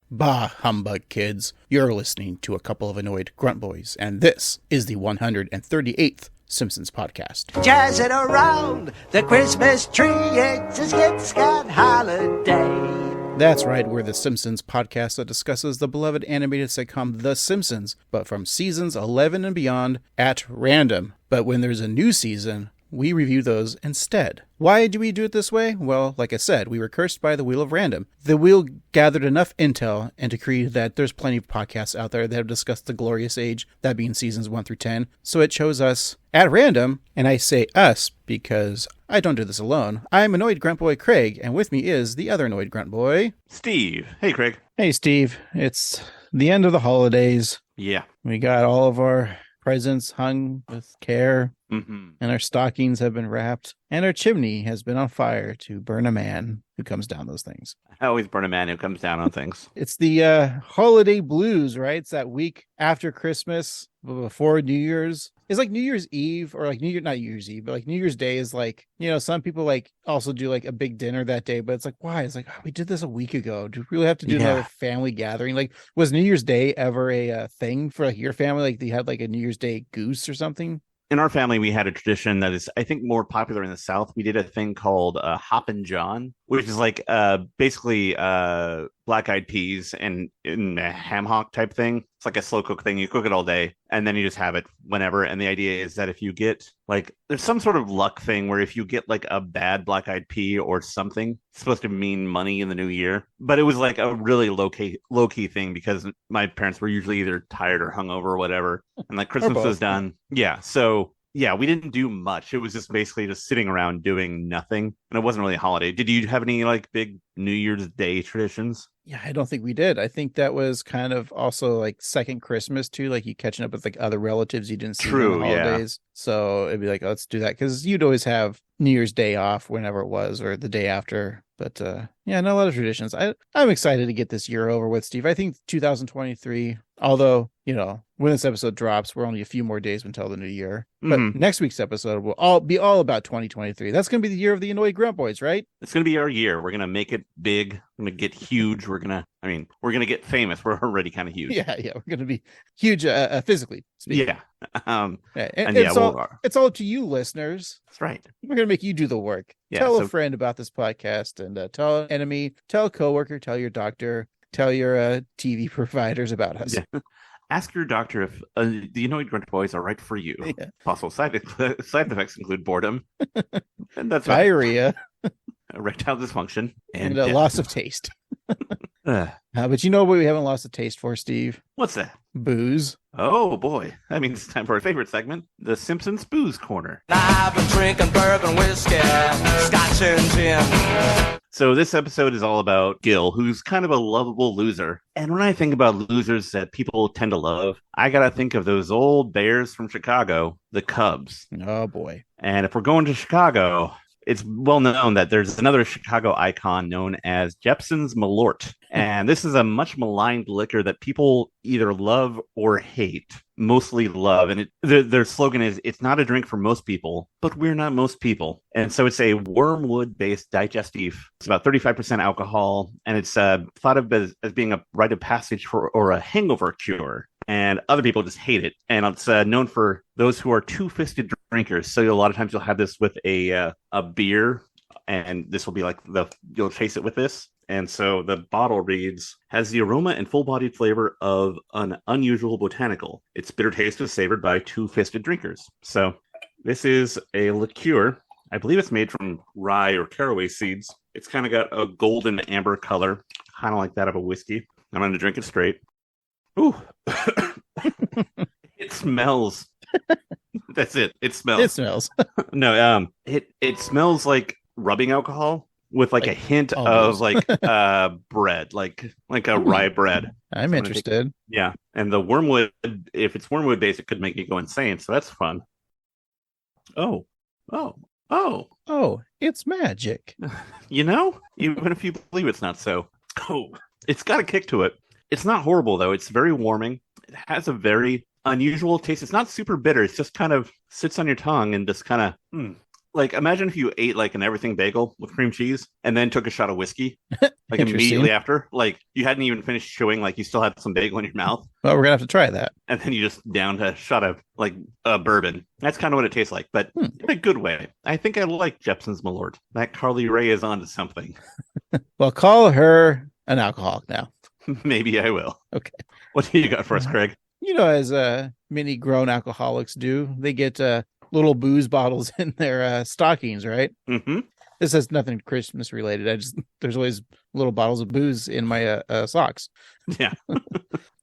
Bah, humbug, kids. You're listening to a couple of annoyed grunt boys, and this is the 138th Simpsons podcast. Jazzing around the Christmas tree, it's a skit scat holiday. That's right, we're the Simpsons podcast that discusses the beloved animated sitcom The Simpsons, but from seasons 11 and beyond at random. But when there's a new season, we review those instead. Why do we do it this way? Well, like I said, we were cursed by the wheel of random. The wheel gathered enough intel and decreed that there's plenty of podcasts out there that have discussed the glorious age, that being seasons 1 through 10. So it chose us at random, and I say us because I don't do this alone. I'm annoyed grunt boy Craig, and with me is the other annoyed grunt boy, Steve. Hey, Craig. Hey, Steve. It's the end of the holidays. Yeah. We got all of our presents hung with care. Mm-hmm. And our stockings have been wrapped, and our chimney has been on fire to burn a man who comes down those things. I always burn a man who comes down on things. It's the holiday blues, right? It's that week after Christmas, before New Year's. It's like New Year's Eve, or like not New Year's Eve, but like New Year's Day is like, you know, some people like also do like a big dinner that day, but it's like, why? It's like, oh, we did this a week ago. Do we really have to do another family gathering? Like, was New Year's Day ever a thing for like your family? Like, they had like a New Year's Day goose or something? In our family, we had a tradition that is, I think, more popular in the South. We did a thing called Hoppin' John, which is like basically black-eyed peas and in a ham hock type thing. It's like a slow cook thing. You cook it all day, and then you just have it whenever. And the idea is that if you get, like, there's some sort of luck thing where if you get, like, a bad black-eyed pea or something, it's supposed to mean money in the new year. But it was, like, a really low-key thing because my parents were usually either tired or hungover or whatever. And, like, Christmas was done. Yeah, so... yeah, we didn't do much. It was just basically just sitting around doing nothing. And it wasn't really a holiday. Did you have any like big New Year's Day traditions? Yeah, I don't think we did. I think that was kind of also like second Christmas too, like you catching up with like other relatives you didn't see on the holidays. Yeah. So it'd be like, oh, let's do that. Because you'd always have New Year's Day off whenever it was, or the day after. But yeah, not a lot of traditions. I'm excited to get this year over with, Steve. I think 2023, although, you know, when this episode drops, we're only a few more days until the new year. But next week's episode will be all about 2023. That's going to be the year of the Annoyed Grunt Boys, right? It's going to be our year. We're going to make it big. We're going to get huge. We're going to get famous. We're already kind of huge. Yeah. We're going to be huge physically speaking. Yeah. And it's all up to you, listeners. That's right. We're going to make you do the work. Yeah, tell a friend about this podcast, and tell an enemy, tell a coworker, tell your doctor, tell your TV providers about us. Yeah. Ask your doctor if the Annoyed Grunt Boys are right for you. Yeah. Possible side effects include boredom, and that's diarrhea, erectile dysfunction, and a loss of taste. But you know what we haven't lost a taste for, Steve? What's that? Booze. Oh boy, that means it's time for our favorite segment, the Simpsons Booze Corner. I've been drinking bourbon whiskey, scotch and gin. So this episode is all about Gil, who's kind of a lovable loser. And when I think about losers that people tend to love, I gotta think of those old Bears from Chicago, the Cubs. Oh boy. And if we're going to Chicago, it's well known that there's another Chicago icon known as Jeppson's Malort. And this is a much maligned liquor that people either love or hate, mostly love. And their slogan is, it's not a drink for most people, but we're not most people. And so it's a wormwood-based digestif. It's about 35% alcohol, and it's thought of as being a rite of passage or a hangover cure. And other people just hate it. And it's known for those who are two-fisted drinkers. So a lot of times you'll have this with a beer, and this will be like you'll chase it with this. And so the bottle reads, has the aroma and full-bodied flavor of an unusual botanical. Its bitter taste is savored by two-fisted drinkers. So this is a liqueur. I believe it's made from rye or caraway seeds. It's kind of got a golden amber color, kind of like that of a whiskey. I'm going to drink it straight. Ooh. It smells. That's it. It smells. It smells. No, it smells like rubbing alcohol with like a hint of like bread, like a rye bread. I'm interested. Yeah. And the wormwood, if it's wormwood based, it could make you go insane. So that's fun. Oh, it's magic. You know, even if you believe it's not so. Oh, it's got a kick to it. It's not horrible, though. It's very warming. It has a very unusual taste. It's not super bitter. It's just kind of sits on your tongue and just kind of, like, imagine if you ate like an everything bagel with cream cheese and then took a shot of whiskey. like immediately after. Like you hadn't even finished chewing, like you still had some bagel in your mouth. Well, we're gonna have to try that. And then you just downed a shot of like bourbon. That's kind of what it tastes like, but in a good way. I think I like Jepson's Malort. That Carly Rae is onto something. Well, call her an alcoholic now. Maybe I will. Okay. What do you got for us, Craig? As many grown alcoholics do, they get little booze bottles in their stockings, right? Mm-hmm. This has nothing Christmas related. There's always little bottles of booze in my socks. Yeah.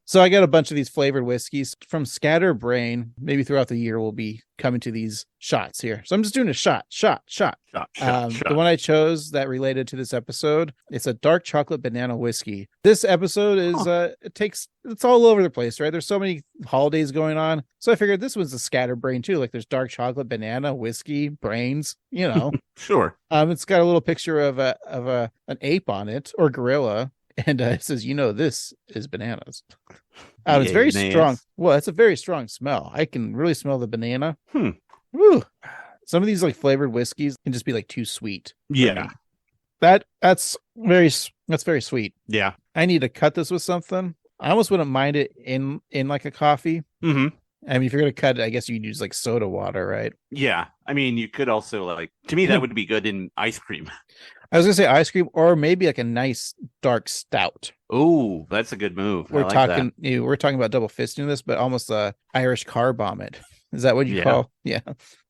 So I got a bunch of these flavored whiskeys from Scatterbrain. Maybe throughout the year we'll be coming to these shots here. So I'm just doing a shot. The one I chose that related to this episode, it's a dark chocolate banana whiskey. This episode is it's all over the place, right? There's so many holidays going on. So I figured this one's a Scatterbrain too. Like there's dark chocolate, banana, whiskey, brains, Sure. It's got a little picture of an ape on it, or gorilla. And it says, this is bananas. It's very strong. Well, it's a very strong smell. I can really smell the banana. Woo. Some of these like flavored whiskeys can just be like too sweet. Yeah. That's very sweet. Yeah. I need to cut this with something. I almost wouldn't mind it in like a coffee. Mm-hmm. I mean, if you're going to cut it, I guess you'd use like soda water, right? Yeah. I mean, you could also to me, that would be good in ice cream. I was going to say ice cream, or maybe like a nice dark stout. Oh, that's a good move. We're talking about double fisting this, but almost a Irish car vomit. Is that what you call? Yeah.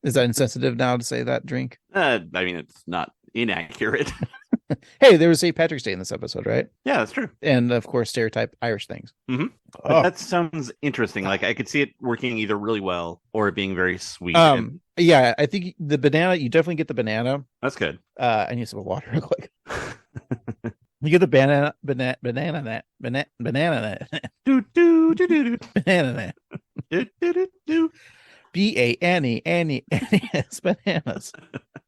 Is that insensitive now to say that drink? I mean, it's not inaccurate. Hey, there was St. Patrick's Day in this episode, right? Yeah, that's true. And of course, stereotype Irish things. Mm-hmm. That sounds interesting. Like I could see it working either really well or it being very sweet. Yeah, I think the banana, you definitely get the banana. That's good. I need some water real quick. You get the banana do do do do banana do do do BANES bananas.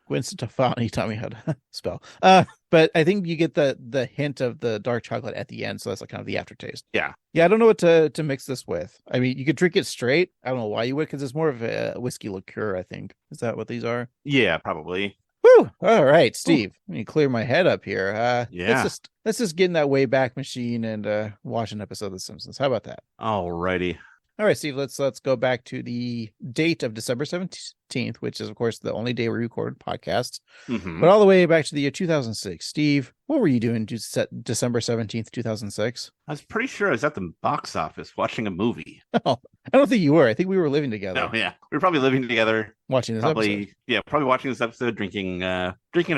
Gwen Stefani taught me how to spell. But I think you get the hint of the dark chocolate at the end, so that's like kind of the aftertaste. Yeah. I don't know what to mix this with. I mean, you could drink it straight. I don't know why you would, because it's more of a whiskey liqueur, I think. Is that what these are? Yeah, probably. Woo! All right, Steve. Let me clear my head up here. Yeah. Let's just get in that Wayback Machine and watch an episode of The Simpsons. How about that? Alrighty. All right, Steve, let's go back to the date of December 17th, which is, of course, the only day we recorded podcasts, but all the way back to the year 2006. Steve, what were you doing December 17th, 2006? I was pretty sure I was at the box office watching a movie. Oh, I don't think you were. I think we were living together. No, yeah. We were probably living together. Watching this episode. Yeah, probably watching this episode, drinking a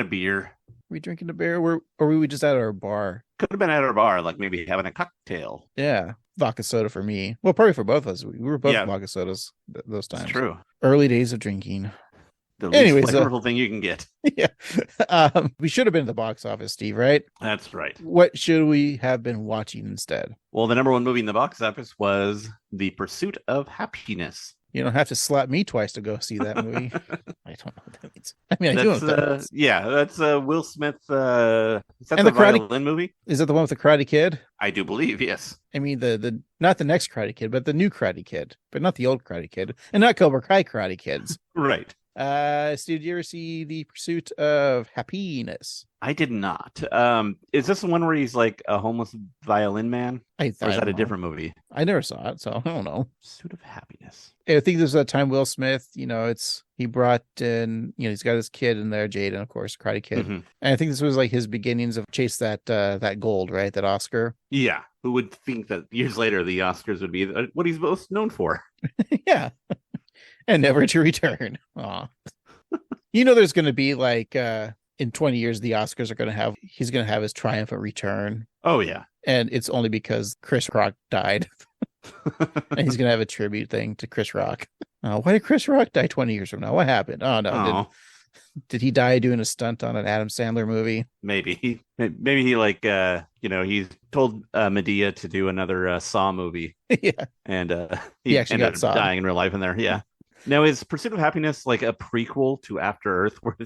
beer. Were we drinking a beer? Or were we just at our bar? Could have been at our bar, like maybe having a cocktail. Yeah. Vodka soda for me. Well, probably for both of us. We were both vodka sodas those times. It's true. Early days of drinking. The least flavorful thing you can get. Yeah. We should have been at the box office, Steve, right? That's right. What should we have been watching instead? Well, the number one movie in the box office was The Pursuit of Happiness. You don't have to slap me twice to go see that movie. I don't know what that means. I mean, I do know what that means. Yeah, that's Will Smith. Is that and the violin movie? Is that the one with the Karate Kid? I do believe, yes. I mean, the not the next Karate Kid, but the new Karate Kid, but not the old Karate Kid, and not Cobra Kai Karate Kids. Right. Steve, did you ever see The Pursuit of Happiness? I did not. Is this the one where he's like a homeless violin man? Or is that a different movie? I never saw it, so I don't know. Pursuit of Happiness. I think there's a time Will Smith, he brought in, he's got his kid in there, Jaden, of course, Karate Kid. Mm-hmm. And I think this was like his beginnings of chase that gold, right? That Oscar. Yeah. Who would think that years later the Oscars would be what he's most known for? Yeah. And never to return. Aw. There's going to be like in 20 years, the Oscars are he's going to have his triumphant return. Oh, yeah. And it's only because Chris Rock died. And he's going to have a tribute thing to Chris Rock. Why did Chris Rock die 20 years from now? What happened? Oh, no. Did he die doing a stunt on an Adam Sandler movie? Maybe he he told Medea to do another Saw movie. Yeah. And he actually ended up dying in real life in there. Yeah. Now, is Pursuit of Happiness like a prequel to After Earth where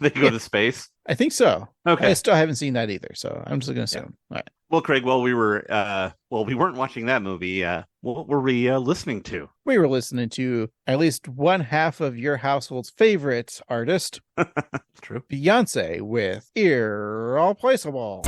they go to space? I think so. Okay. I still haven't seen that either, so I'm just going to assume. Yeah. All right. Well, Craig, while we weren't watching that movie, What were we listening to? We were listening to at least one half of your household's favorite artist, True. Beyonce, with Irreplaceable.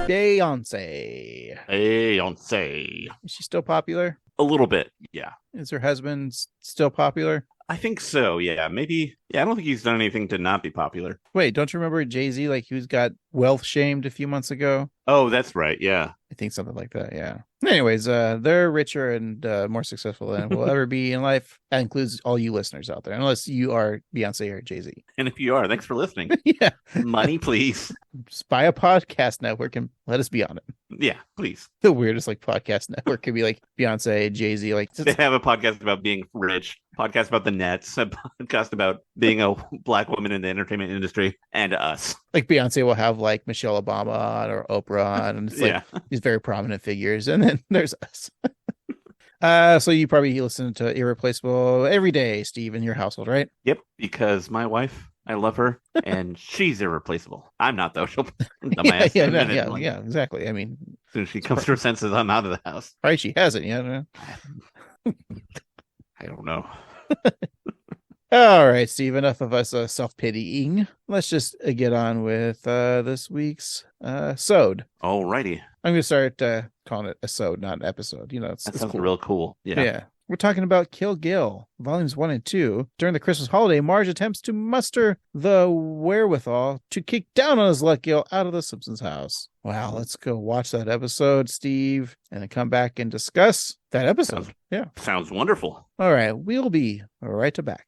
Beyonce. Is she still popular? A little bit, yeah. Is her husband still popular? I think so, yeah. Maybe. Yeah, I don't think he's done anything to not be popular. Wait, don't you remember Jay-Z, like he got wealth shamed a few months ago? Oh, that's right, yeah. I think something like that, yeah. Anyways, they're richer and more successful than we'll ever be in life. That includes all you listeners out there, unless you are Beyonce or Jay-Z. And if you are, thanks for listening. Yeah. Money, please. Just buy a podcast network and let us be on it. Yeah, please. The weirdest like podcast network could be like Beyonce, Jay-Z, like They have a podcast about being rich, podcast about the Nets, a podcast about being a black woman in the entertainment industry, and us. like Beyonce will have like Michelle Obama on or Oprah on, and it's like these very prominent figures, and then there's us. So you probably listen to Irreplaceable every day, Steve, in your household, right? Yep, because my wife, I love her, and she's irreplaceable. I'm not, though. She'll dumbass. Yeah, exactly. I mean, as soon as she comes to her senses, I'm out of the house. Probably she hasn't yet. I don't know. All right, Steve, enough of us self-pitying. Let's just get on with this week's sode. Alrighty. I'm going to start calling it a sode, not an episode. You know, it's sounds cool. real cool. Yeah. We're talking about Kill Gil, volumes 1 and 2. During the Christmas holiday, Marge attempts to muster the wherewithal to kick down on his luck Gil out of the Simpsons house. Wow, let's go watch that episode, Steve, and then come back and discuss that episode. Sounds wonderful. All right, we'll be right back.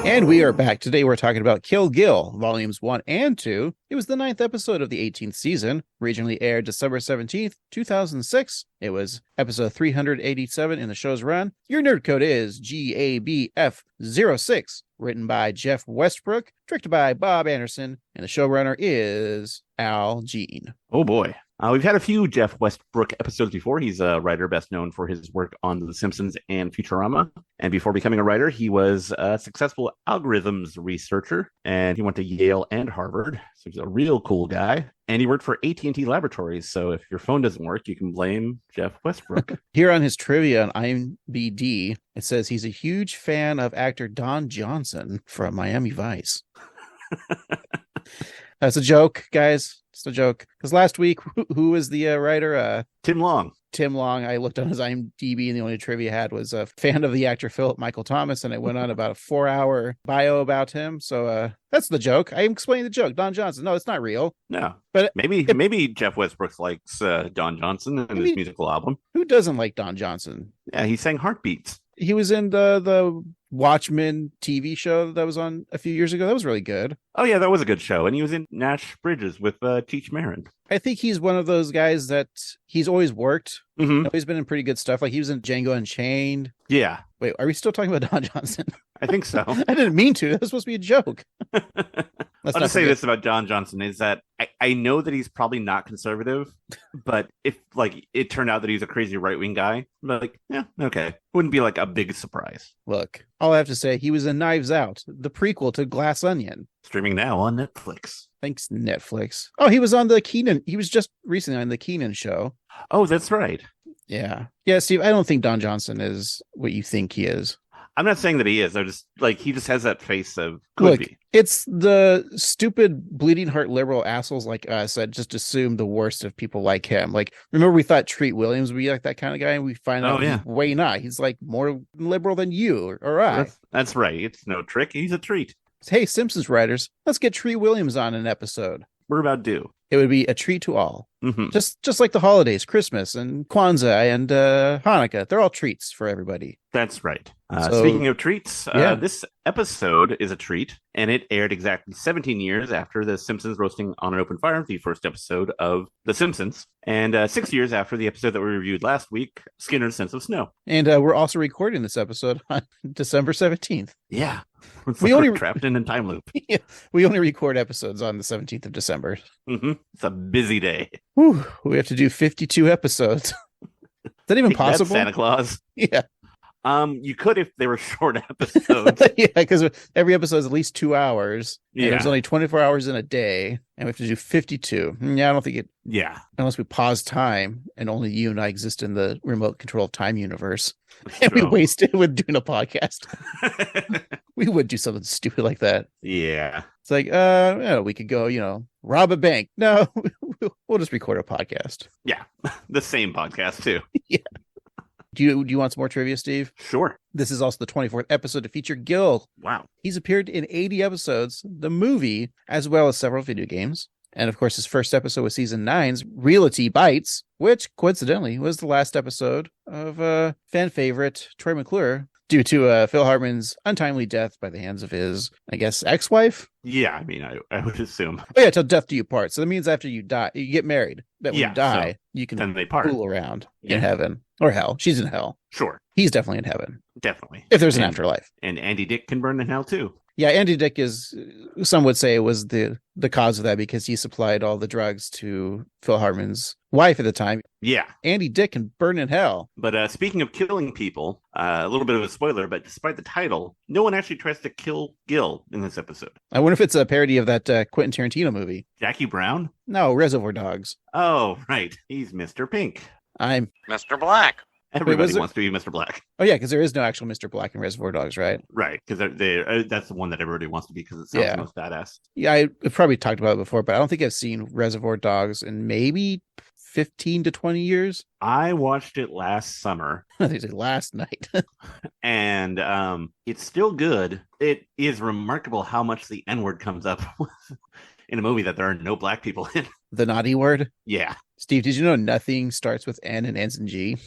And we are back. Today we're talking about Kill Gil, volumes 1 and 2. It was the 9th episode of the 18th season, originally aired December 17th, 2006. It was episode 387 in the show's run. Your nerd code is GABF06, written by Jeff Westbrook, directed by Bob Anderson, and the showrunner is Al Jean. Oh boy. We've had a few Jeff Westbrook episodes before. He's a writer best known for his work on The Simpsons and Futurama. And before becoming a writer, he was a successful algorithms researcher. And he went to Yale and Harvard. So he's a real cool guy. And he worked for AT&T Laboratories. So if your phone doesn't work, you can blame Jeff Westbrook. Here on his trivia on IMDb, it says he's a huge fan of actor Don Johnson from Miami Vice. That's a joke, guys. It's a joke. Because last week, who was the writer? Tim Long. Tim Long. I looked on his IMDb, and the only trivia I had was a fan of the actor Philip Michael Thomas, and it went on about a 4-hour bio about him. So that's the joke. I explained the joke. Don Johnson. No, it's not real. No, but maybe Jeff Westbrook likes Don Johnson and his musical album. Who doesn't like Don Johnson? Yeah, he sang Heartbeats. He was in the Watchmen TV show that was on a few years ago. That was really good. Oh, yeah, that was a good show. And he was in Nash Bridges with Teach Marin. I think he's one of those guys that he's always worked. Mm-hmm. He's been in pretty good stuff. Like he was in Django Unchained. Yeah. Wait, are we still talking about Don Johnson? I think so. I didn't mean to. That was supposed to be a joke. I'll just say this about Don Johnson is that I know that he's probably not conservative, but if like it turned out that he's a crazy right-wing guy, but like, yeah, okay. Wouldn't be like a big surprise. Look, all I have to say, he was in Knives Out, the prequel to Glass Onion. Streaming now on Netflix. Thanks, Netflix. Oh, he was on the Keenan. He was just recently on the Keenan show. Oh, that's right. Yeah. Yeah, Steve, I don't think Don Johnson is what you think he is. I'm not saying that he is. I just like he just has that face of look. It's the stupid bleeding heart liberal assholes like us that just assume the worst of people like him. Like, remember we thought Treat Williams would be like that kind of guy, and we find out he's way not. He's like more liberal than you or I. That's right. It's no trick. He's a treat. Hey, Simpsons writers, let's get Treat Williams on an episode. We're about due. It would be a treat to all. Mm-hmm. Just like the holidays, Christmas and Kwanzaa and Hanukkah. They're all treats for everybody. That's right. Speaking of treats, yeah. this episode is a treat, and it aired exactly 17 years after The Simpsons Roasting on an Open Fire, the first episode of The Simpsons, and 6 years after the episode that we reviewed last week, Skinner's Sense of Snow. And we're also recording this episode on December 17th. Yeah. We only trapped in a time loop. Yeah, we only record episodes on the 17th of December. Mm-hmm. It's a busy day. Whew, we have to do 52 episodes. Is that even possible? Santa Claus. Yeah. You could if they were short episodes. Yeah, because every episode is at least 2 hours. And Yeah. there's only 24 hours in a day, and we have to do 52. Yeah, I don't think it. Yeah. Unless we pause time, and only you and I exist in the remote controlled time universe, and we True. waste it with doing a podcast. We would do something stupid like that. Yeah. It's like, we could go, rob a bank. No, we'll just record a podcast. Yeah. The same podcast, too. Do you want some more trivia, Steve? Sure. This is also the 24th episode to feature Gil. Wow. He's appeared in 80 episodes, the movie, as well as several video games. And of course, his first episode was season 9's Realty Bites, which coincidentally was the last episode of fan favorite Troy McClure due to Phil Hartman's untimely death by the hands of his, I guess, ex-wife. Yeah, I mean, I would assume. Oh yeah, till death do you part. So that means after you die, you get married. But when Yeah, you die, so you can then they part. fool around Yeah. in heaven or hell. She's in hell. Sure. He's definitely in heaven. Definitely. If there's an And- afterlife. And Andy Dick can burn in hell, too. Yeah, Andy Dick is, some would say, was the cause of that because he supplied all the drugs to Phil Hartman's wife at the time. Yeah. Andy Dick can burn in hell. But speaking of killing people, a little bit of a spoiler, but despite the title, no one actually tries to kill Gil in this episode. I wonder if it's a parody of that Quentin Tarantino movie. Jackie Brown? No, Reservoir Dogs. Oh, right. He's Mr. Pink. I'm. Mr. Black. Everybody was it- wants to be Mr. Black. Oh yeah, because there is no actual Mr. Black in Reservoir Dogs, right? Right. Because that's the one that everybody wants to be because it sounds Yeah. the most badass. Yeah, I've probably talked about it before, but I don't think I've seen Reservoir Dogs in maybe 15 to 20 years. I watched it last summer. I think it's last night. And it's still good. It is remarkable how much the N-word comes up in a movie that there are no black people in. The naughty word. Yeah, Steve, did you know nothing starts with N and ends in G?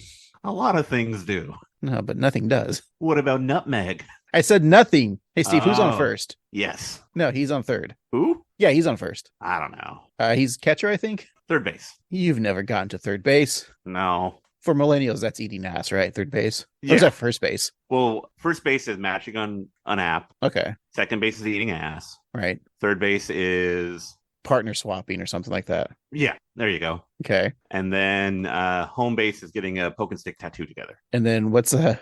a lot of things do. No, but nothing does. What about nutmeg? I said nothing. Hey, Steve, who's on Oh. first? Yes. No, he's on third. Who? Yeah, he's on first. I don't know. He's catcher, I think. Third base. You've never gotten to third base. No. For millennials, that's eating ass, right? Third base. Or Yeah. is that first base? Well, first base is matching on an app. Okay, Second base is eating ass. right. Third base is Partner swapping or something like that. yeah. There you go. Okay. And then home base is getting a poke and stick tattoo together. And then what's a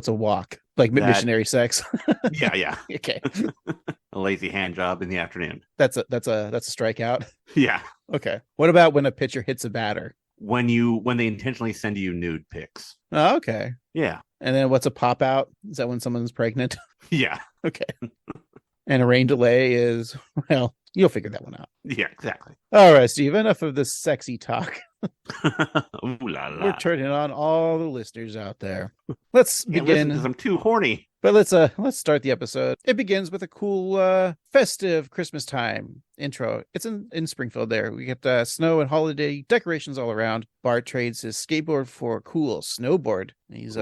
walk? Like That- missionary sex. Yeah, yeah. Okay. A lazy hand job in the afternoon. That's a strikeout. Yeah. Okay. What about when a pitcher hits a batter? When they intentionally send you nude pics. Oh, okay. Yeah. And then what's a pop out? Is that when someone's pregnant? Yeah. Okay. And a rain delay is, well, you'll figure that one out. Yeah, exactly. All right, Steve, enough of this sexy talk. Ooh la la. We're turning on all the listeners out there. Let's Can't listen 'cause begin. I'm too horny. But let's start the episode. It begins with a cool festive Christmas time intro. It's in Springfield there. We get snow and holiday decorations all around. Bart trades his skateboard for a cool snowboard. He's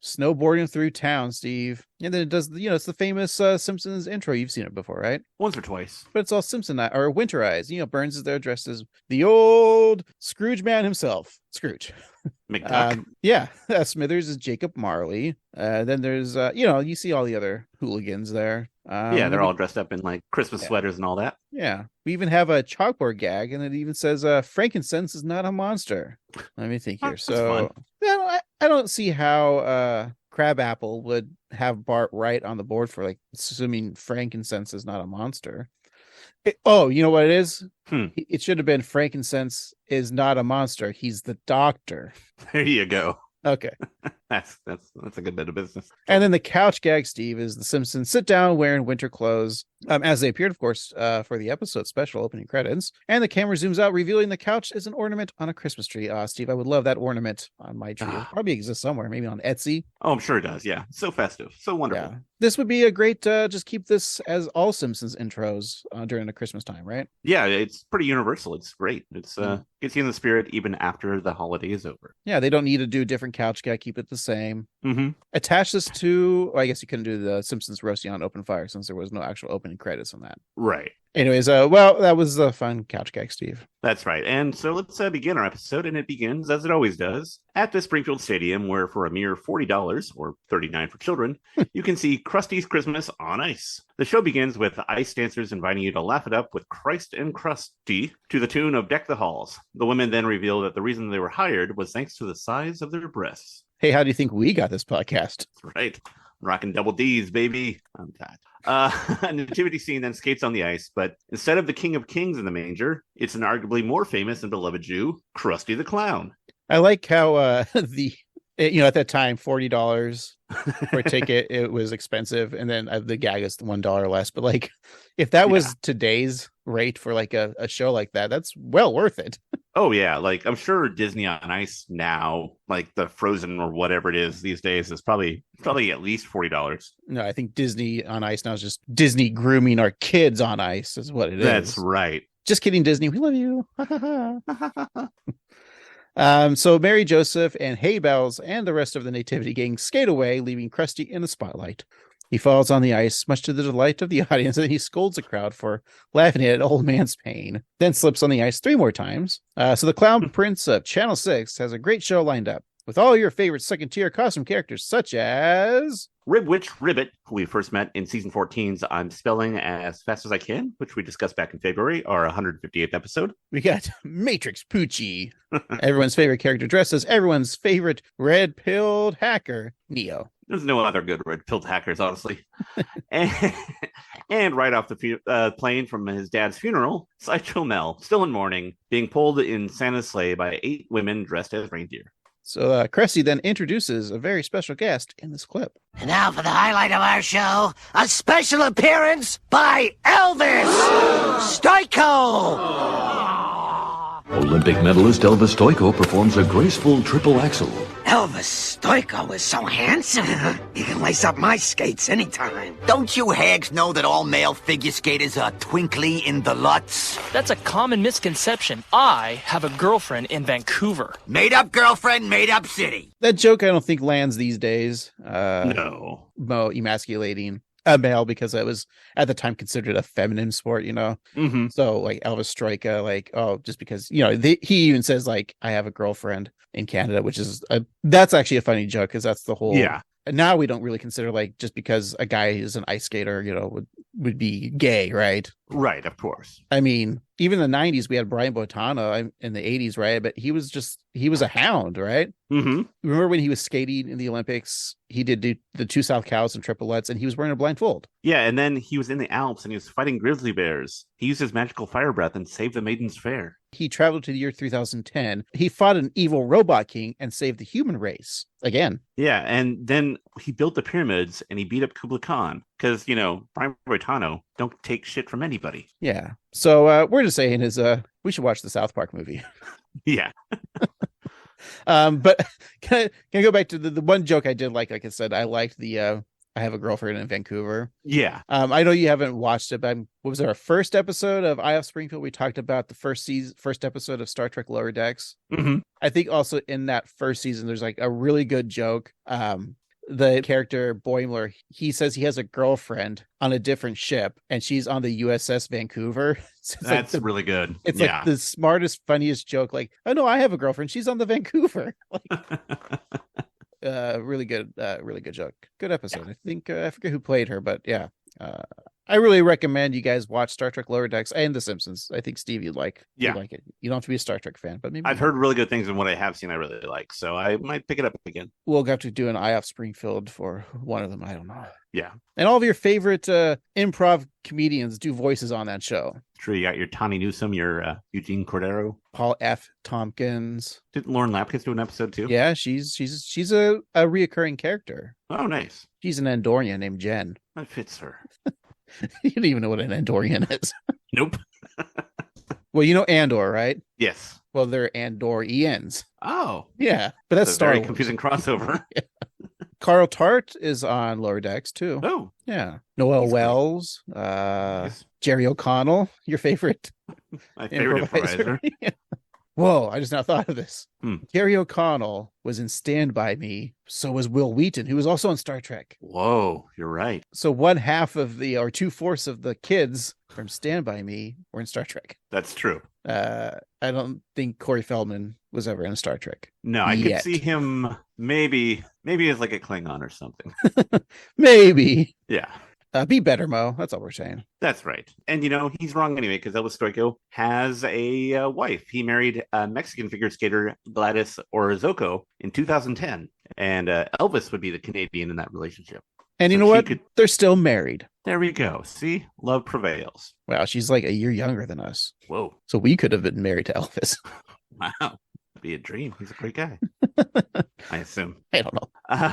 snowboarding through town, Steve. And then it does, it's the famous Simpsons intro. You've seen it before, right? Once or twice. But it's all Simpson or winterized. Burns is there dressed as the old Scrooge man himself. Scrooge. McDuck. Yeah, Smithers is Jacob Marley. Then there's, you see all the other hooligans there. Yeah, they're all dressed up in like Christmas Yeah. sweaters and all that. Yeah, we even have a chalkboard gag, and it even says, "Frankincense is not a monster." Let me think here. That's So, fun. yeah, I don't see how Crabapple would have Bart right on the board for like assuming frankincense is not a monster. You know what it is? It should have been frankincense is not a monster. He's the doctor. There you go. Okay. That's a good bit of business. And then the couch gag, Steve, is the Simpsons sit down wearing winter clothes, as they appeared, of course, for the episode special opening credits. And the camera zooms out, revealing the couch is an ornament on a Christmas tree. Steve, I would love that ornament on my tree. It probably exists somewhere, maybe on Etsy. Oh, I'm sure it does. Yeah. So festive. So wonderful. Yeah. This would be a great, just keep this as all Simpsons intros during the Christmas time, right? Yeah, it's pretty universal. It's great. It's gets you in the spirit even after the holiday is over. Yeah, they don't need to do a different couch guy. Keep it the same. Mm-hmm. Attach this to, well, I guess you couldn't do the Simpsons roasting on open fire since there was no actual opening credits on that. Right. Anyways, well, that was a fun couch gag, Steve. That's right. And so let's begin our episode, and it begins, as it always does, at the Springfield Stadium, where for a mere $40, or $39 for children, you can see Krusty's Christmas on ice. The show begins with ice dancers inviting you to laugh it up with Christ and Krusty to the tune of Deck the Halls. The women then reveal that the reason they were hired was thanks to the size of their breasts. Hey, how do you think we got this podcast? That's right. Rocking double D's, baby. I'm tired. A nativity scene then skates on the ice, but instead of the King of Kings in the manger, it's an arguably more famous and beloved Jew, Krusty the Clown. I like how at that time, $40 for a ticket, it was expensive, and then the gag is $1 less. But like, if that was today's rate for like a show like that, that's well worth it. Oh yeah, like I'm sure Disney on Ice now, like the Frozen or whatever it is these days, is probably at least $40. No, I think Disney on Ice now is just Disney grooming our kids on ice, is what it is. That's right. Just kidding, Disney. We love you. So Mary Joseph and Hay Bells and the rest of the Nativity gang skate away, leaving Krusty in the spotlight. He falls on the ice, much to the delight of the audience, and he scolds the crowd for laughing at old man's pain, then slips on the ice 3 more times. So the Clown Prince of Channel 6 has a great show lined up, with all your favorite second-tier costume characters, such as Ribwitch Ribbit, who we first met in season 14's I'm Spelling as Fast as I Can, which we discussed back in February, our 158th episode. We got Matrix Poochie, everyone's favorite character dressed as everyone's favorite red-pilled hacker, Neo. There's no other good red-pilled hackers, honestly. and right off the plane from his dad's funeral, Sideshow Mel, still in mourning, being pulled in Santa's sleigh by 8 women dressed as reindeer. So Cressy then introduces a very special guest in this clip. And now for the highlight of our show, a special appearance by Elvis Stoico. Olympic medalist Elvis Stoico performs a graceful triple axel. Elvis Stoico is so handsome. He can lace up my skates anytime. Don't you hags know that all male figure skaters are twinkly in the Lutz? That's a common misconception. I have a girlfriend in Vancouver. Made up girlfriend, made up city. That joke I don't think lands these days. No. Emasculating a male because it was at the time considered a feminine sport, Mm-hmm. So like Elvis Stoico, like, oh, just because, he even says like, I have a girlfriend in Canada, which is that's actually a funny joke because that's the whole. Yeah. Now we don't really consider like just because a guy is an ice skater, would be gay, right? Right, of course. I mean, even in the 90s, we had Brian Boitano in the 80s, right? But he was a hound, right? Mm-hmm. Remember when he was skating in the Olympics, he did the 2 South Cows and triplets, and he was wearing a blindfold. Yeah, and then he was in the Alps and he was fighting grizzly bears. He used his magical fire breath and saved the Maiden's Fair. He traveled to the year 3010. He fought an evil robot king and saved the human race again. Yeah, and then he built the pyramids and he beat up Kublai Khan because, Brian Boitano don't take shit from anybody. Yeah. So we're just saying we should watch the South Park movie. Yeah. But can I go back to the one joke I did like I said, I liked the I have a girlfriend in Vancouver. Yeah. I know you haven't watched it, but what was our first episode of Eye of Springfield? We talked about the first episode of Star Trek Lower Decks. Mm-hmm. I think also in that first season, there's like a really good joke. The character Boimler, he says he has a girlfriend on a different ship and she's on the USS Vancouver. So that's like really good. It's like the smartest, funniest joke. Like, oh no, I have a girlfriend. She's on the Vancouver. Really good joke. Good episode. Yeah. I think I forget who played her, but yeah. I really recommend you guys watch Star Trek Lower Decks and The Simpsons. I think Steve, you'd like it. You don't have to be a Star Trek fan, but maybe I've heard really good things, and what I have seen I really like, so I might pick it up again. We'll have to do an Eye Off Springfield for one of them. I don't know. Yeah. And all of your favorite improv comedians do voices on that show. True. You got your Tawny Newsome, your Eugene Cordero, Paul F. Tompkins. Didn't Lauren Lapkus do an episode too? Yeah, she's a reoccurring character. Oh, nice. She's an Andorian named Jen. That fits her. You don't even know what an Andorian is. Nope. Well, you know Andor, right? Yes. Well, they're Andorians. Oh. Yeah, but that's a Star very Wars. Confusing crossover. Carl Tart is on Lower Decks too. Oh, Yeah. Noel He's Wells, Jerry O'Connell, your favorite my favorite improviser. Whoa, I just now thought of this. Hmm. Jerry O'Connell was in Stand By Me. So was Will Wheaton, who was also on Star Trek. Whoa, you're right. So 1/2 of the, or 2/4 of the kids from Stand By Me were in Star Trek. That's true. I don't think Corey Feldman was ever in Star Trek. No, I Yet. could see him maybe as like a Klingon or something. Maybe. Yeah. Be better, Mo. That's all we're saying. That's right. And, he's wrong anyway, because Elvis Stoico has a wife. He married Mexican figure skater Gladys Orozco in 2010. And Elvis would be the Canadian in that relationship. And you know what? They're still married. There we go. See? Love prevails. Wow, she's like a year younger than us. Whoa. So we could have been married to Elvis. Wow. That'd be a dream. He's a great guy. I assume. I don't know.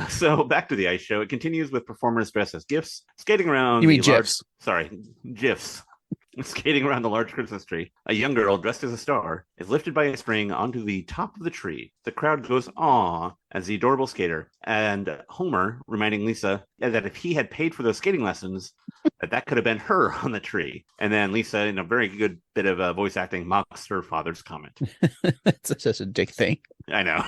So back to the ice show. It continues with performers dressed as gifs, skating around. You mean GIFs? GIFs. Skating around the large Christmas tree. A young girl dressed as a star is lifted by a string onto the top of the tree. The crowd goes "aw" as the adorable skater, and Homer reminding Lisa that if he had paid for those skating lessons, that could have been her on the tree. And then Lisa, in a very good bit of voice acting, mocks her father's comment. It's such a dick thing. I know.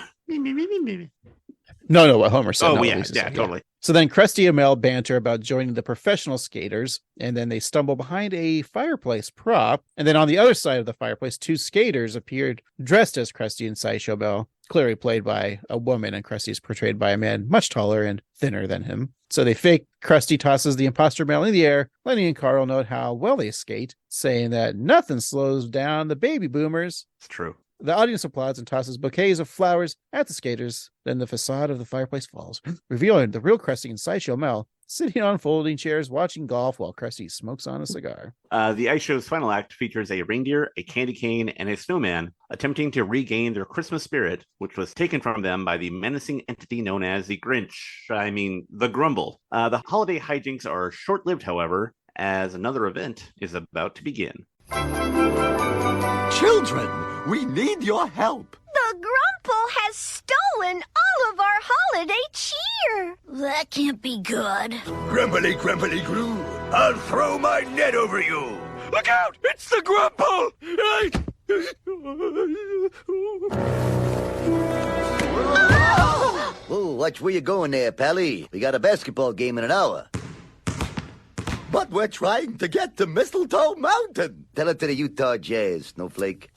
No, what Homer said. Oh, yeah, totally. So then Krusty and Mel banter about joining the professional skaters, and then they stumble behind a fireplace prop. And then on the other side of the fireplace, 2 skaters appeared dressed as Krusty and Sideshow Mel, clearly played by a woman, and Krusty is portrayed by a man much taller and thinner than him. So they fake Krusty tosses the imposter Mel in the air. Lenny and Carl note how well they skate, saying that nothing slows down the baby boomers. It's true. The audience applauds and tosses bouquets of flowers at the skaters. Then the facade of the fireplace falls, revealing the real Krusty and Sideshow Mel sitting on folding chairs watching golf while Krusty smokes on a cigar. The ice show's final act features a reindeer, a candy cane, and a snowman attempting to regain their Christmas spirit, which was taken from them by the menacing entity known as the the Grumble. The holiday hijinks are short-lived, however, as another event is about to begin. Children, we need your help. The Grumple has stolen all of our holiday cheer. That can't be good. Grumbly, grumbly, groo. I'll throw my net over you. Look out! It's the Grumple! Whoa, watch where you're going there, Pally. We got a basketball game in an hour. But we're trying to get to Mistletoe Mountain. Tell it to the Utah Jazz, Snowflake.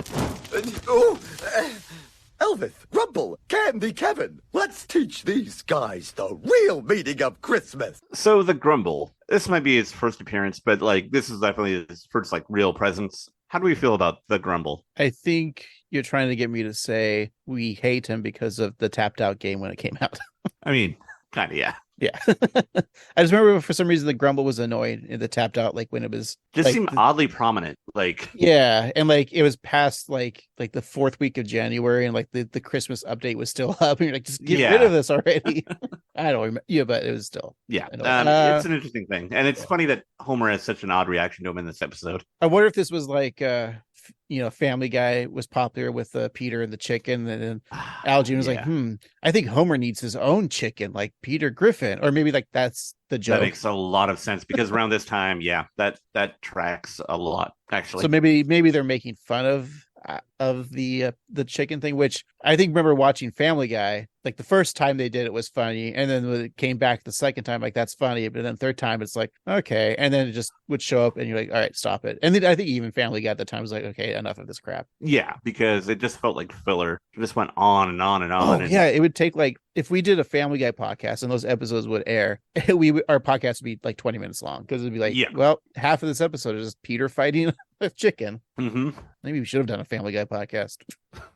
Elvis, Grumple, Candy Kevin. Let's teach these guys the real meaning of Christmas. So the Grumble, this might be his first appearance, but this is definitely his first real presence. How do we feel about the Grumble? I think you're trying to get me to say we hate him because of the tapped out game when it came out. I mean, kind of, yeah. Yeah. I just remember for some reason the Grumble was annoyed in the tapped out, when it was just seemed oddly prominent. Yeah, and it was past the 4th week of January, and the Christmas update was still up, and you're like, just get rid of this already. I don't remember. Yeah, but it was still it's an interesting thing, and it's funny that Homer has such an odd reaction to him in this episode. I wonder if this was Family Guy was popular with Peter and the chicken, and then Algie was I think Homer needs his own chicken, like Peter Griffin, or maybe that's the joke. That makes a lot of sense because around this time, that tracks a lot actually. So maybe they're making fun of the chicken thing, which I think remember watching Family Guy, the first time they did it was funny, and then when it came back the second time, that's funny, but then third time it's okay, and then it just would show up and you're like, all right, stop it. And then I think even Family Guy at the time was okay, enough of this crap. Yeah, because it just felt like filler. It just went on and on and on. Yeah, it would take if we did a Family Guy podcast and those episodes would air, our podcast would be 20 minutes long, because it'd be well, half of this episode is just Peter fighting a chicken. Mm-hmm. Maybe we should have done a Family Guy podcast.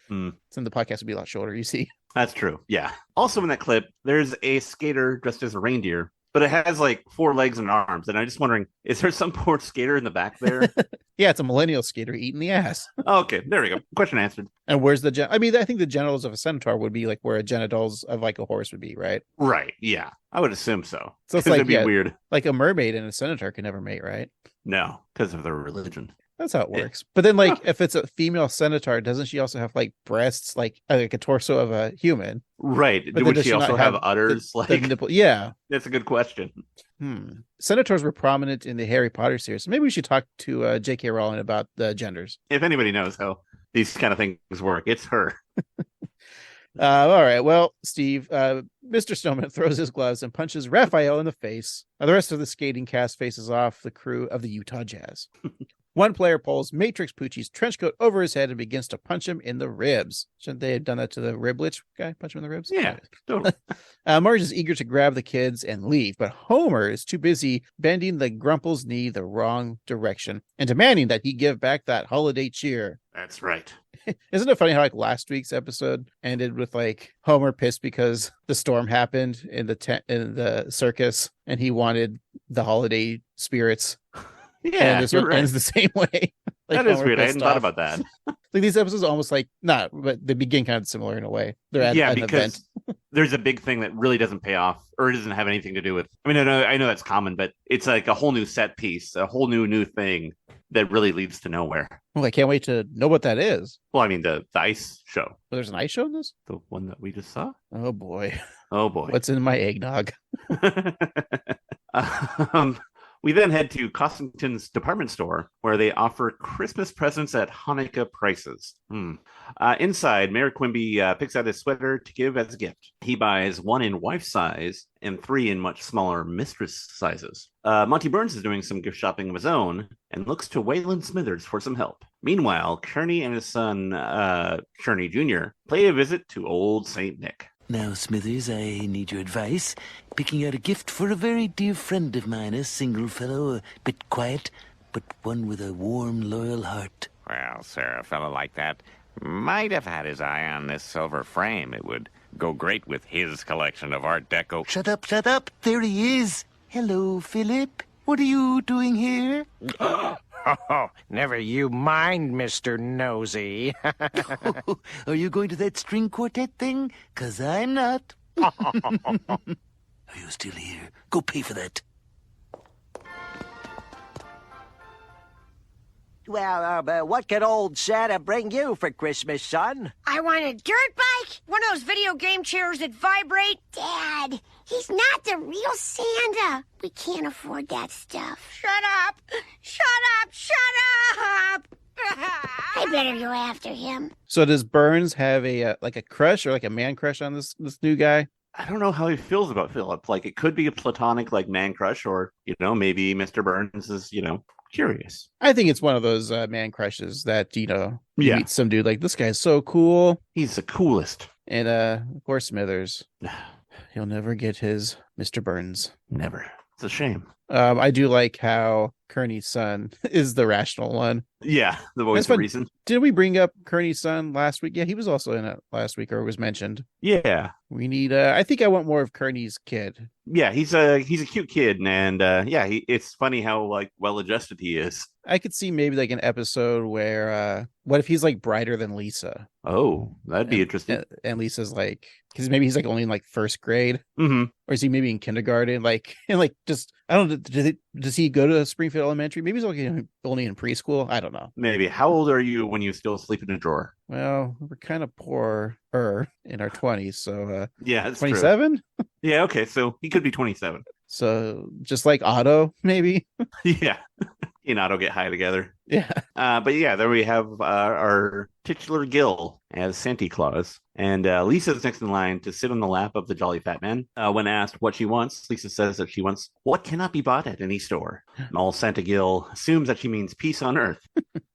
Then the podcast would be a lot shorter, you see. That's true. Yeah. Also in that clip, there's a skater dressed as a reindeer, but it has 4 legs and arms. And I'm just wondering, is there some poor skater in the back there? Yeah, it's a millennial skater eating the ass. Okay, there we go. Question answered. And where's the I think the genitals of a centaur would be where a genitals of a horse would be, right? Right. Yeah, I would assume so. So it's it'd be weird. Like a mermaid and a centaur can never mate, right? No, because of their religion. That's how it works. But then, like, if it's a female centaur, doesn't she also have like breasts, like a torso of a human? Right. But Would does she she also not have have udders? The nipple? Yeah. That's a good question. Centaurs were prominent in the Harry Potter series. Maybe we should talk to J.K. Rowling about the genders. If anybody knows how these kind of things work, it's her. All right. Well, Steve, Mr. Snowman throws his gloves and punches Raphael in the face. Now, the rest of the skating cast faces off the crew of the Utah Jazz. One player pulls Matrix Poochie's trench coat over his head and begins to punch him in the ribs. Shouldn't they have done that to the riblich guy? Punch him in the ribs? Yeah, totally. Marge is eager to grab the kids and leave, but Homer is too busy bending the Grumple's knee the wrong direction and demanding that he give back that holiday cheer. That's right. Isn't it funny how like last week's episode ended with like Homer pissed because the storm happened in the circus and he wanted the holiday spirits? Yeah, and this one ends the same way. That is weird. I hadn't thought about that. Like these episodes are almost like not, but they begin kind of similar in a way. They're at an event. There's a big thing that really doesn't pay off, or it doesn't have anything to do with. I mean, I know that's common, but it's like a whole new set piece, a whole new thing that really leads to nowhere. Well, I can't wait to know what that is. Well, I mean, the ice show. Well, there's an ice show in this? The one that we just saw? Oh, boy. Oh, boy. What's in my eggnog? We then head to Costington's department store, where they offer Christmas presents at Hanukkah prices. Inside, Mayor Quimby picks out his sweater to give as a gift. He buys 1 in wife size and 3 in much smaller mistress sizes. Monty Burns is doing some gift shopping of his own and looks to Waylon Smithers for some help. Meanwhile, Kearney and his son, Kearney Jr., pay a visit to Old St. Nick. Now, Smithers, I need your advice. Picking out a gift for a very dear friend of mine, a single fellow, a bit quiet, but one with a warm, loyal heart. Well, sir, a fellow like that might have had his eye on this silver frame. It would go great with his collection of Art Deco. Shut up, shut up. There he is. Hello, Philip. What are you doing here? Oh, never you mind, Mr. Nosy. Are you going to that string quartet thing? 'Cause I'm not. Are you still here? Go pay for that. Well, what can old Santa bring you for Christmas, son? I want a dirt bike, one of those video game chairs that vibrate. Dad, he's not the real Santa. We can't afford that stuff. Shut up! Shut up! Shut up! I better go after him. So does Burns have a like a crush or like a man crush on this new guy? I don't know how he feels about Philip. Like, it could be a platonic, like, man crush, or, maybe Mr. Burns is, curious. I think it's one of those man crushes that, you Yeah. meet some dude like, this guy's so cool. He's the coolest. And, of course, Smithers. He'll never get his Mr. Burns. Never. It's a shame. I do like how Kearney's son is the rational one. Yeah, the voice of reason. Did we bring up Kearney's son last week? Yeah, he was also in it last week, or was mentioned. Yeah. We need, I think I want more of Kearney's kid. Yeah, he's a cute kid, and it's funny how, like, well-adjusted he is. I could see maybe like an episode where, what if he's like brighter than Lisa? Oh, that'd be interesting. And Lisa's like, because maybe he's like only in like first grade, or is he maybe in kindergarten? Like, and like just I don't know. Does he go to Springfield Elementary? Maybe he's only in preschool. I don't know. Maybe. How old are you when you still sleep in a drawer? Well, we're kind of poor in our 20s, so yeah, that's 27. Yeah, okay, so he could be 27. So just like Otto, maybe. Yeah. He and Otto get high together. Yeah. But yeah, there we have our titular Gil as Santa Claus. And Lisa's next in line to sit on the lap of the Jolly Fat Man. When asked what she wants, Lisa says that she wants what cannot be bought at any store. And all Santa Gil assumes that she means peace on earth.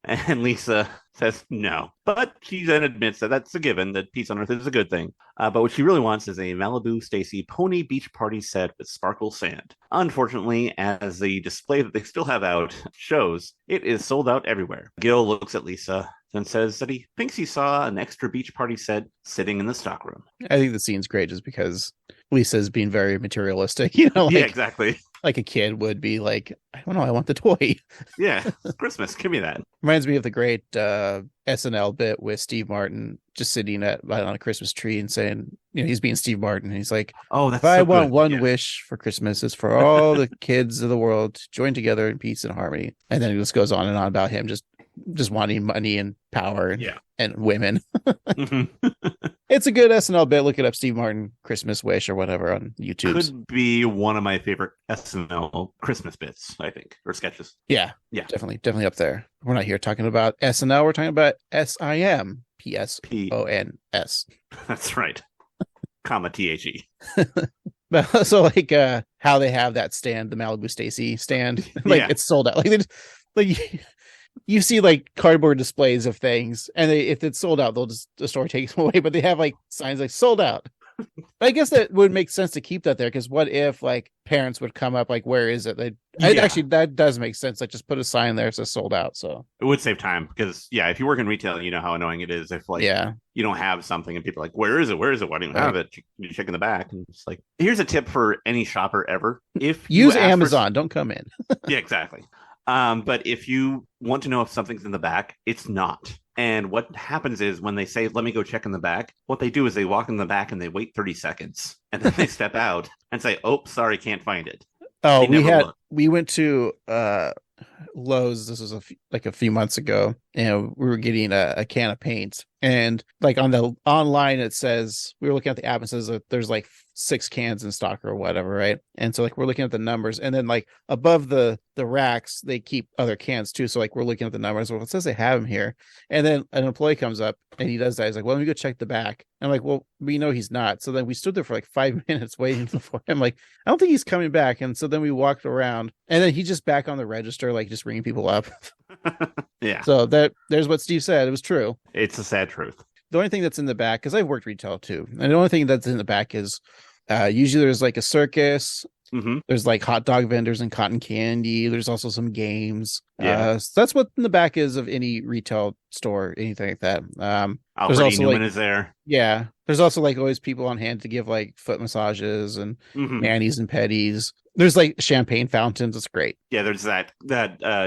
And Lisa says no. But she then admits that that's a given, that peace on earth is a good thing. But what she really wants is a Malibu Stacy Pony Beach Party set with sparkle sand. Unfortunately, as the display that they still have out shows, it is sold out everywhere. Gil looks at Lisa, then says that he thinks he saw an extra beach party set sitting in the stockroom. I think the scene's great just because Lisa's being very materialistic, like, yeah, exactly. like a kid would be like, I don't know, I want the toy. Yeah, Christmas, give me that. Reminds me of the great SNL bit with Steve Martin just sitting on a Christmas tree and saying, he's being Steve Martin. And he's like, oh, that's if I so want good. one wish for Christmas, it's for all the kids of the world to join together in peace and harmony. And then it just goes on and on about him just wanting money and power and women. It's a good SNL bit. Look it up, Steve Martin Christmas wish or whatever on YouTube. Could be one of my favorite SNL Christmas bits, I think, or sketches. Yeah, definitely up there. We're not here talking about SNL. We're talking about SIMPSONS. That's right. Comma THE. But so like how they have that stand, the Malibu Stacy stand, like it's sold out. Like you see like cardboard displays of things, and if it's sold out, the store takes them away. But they have like signs like sold out. I guess that would make sense to keep that there, because what if like parents would come up like, where is it? Actually, that does make sense. Like just put a sign there that says sold out. So it would save time, because if you work in retail, you know how annoying it is if like you don't have something and people are like, where is it? Why don't you have it? You check in the back, and it's like, here's a tip for any shopper ever: if you use Amazon, don't come in. Yeah, exactly. But if you want to know if something's in the back, it's not. And what happens is when they say, let me go check in the back, what they do is they walk in the back and they wait 30 seconds. And then they step out and say, oh, sorry, can't find it. Oh, we went to Lowe's. This was a few months ago, and we were getting a can of paint. And like on the online, it says, we were looking at the app and says that there's like 6 cans in stock or whatever, right? And so like we're looking at the numbers, and then like above the racks they keep other cans too. So like we're looking at the numbers. Well, it says they have them here, and then an employee comes up and he does that. He's like, well, let me go check the back. And I'm like, well, we know he's not. So then we stood there for like 5 minutes waiting for him. Like, I don't think he's coming back. And so then we walked around, and then he's just back on the register, like just ringing people up. Yeah. So there's what Steve said. It was true. It's a sad truth. The only thing that's in the back, because I've worked retail too, and the only thing that's in the back is usually there's like a circus. Mm-hmm. There's like hot dog vendors and cotton candy. There's also some games. So that's what in the back is of any retail store, anything like that. There's also Newman is there. Yeah. There's also like always people on hand to give like foot massages and manis and petties. There's like champagne fountains. It's great. Yeah, there's that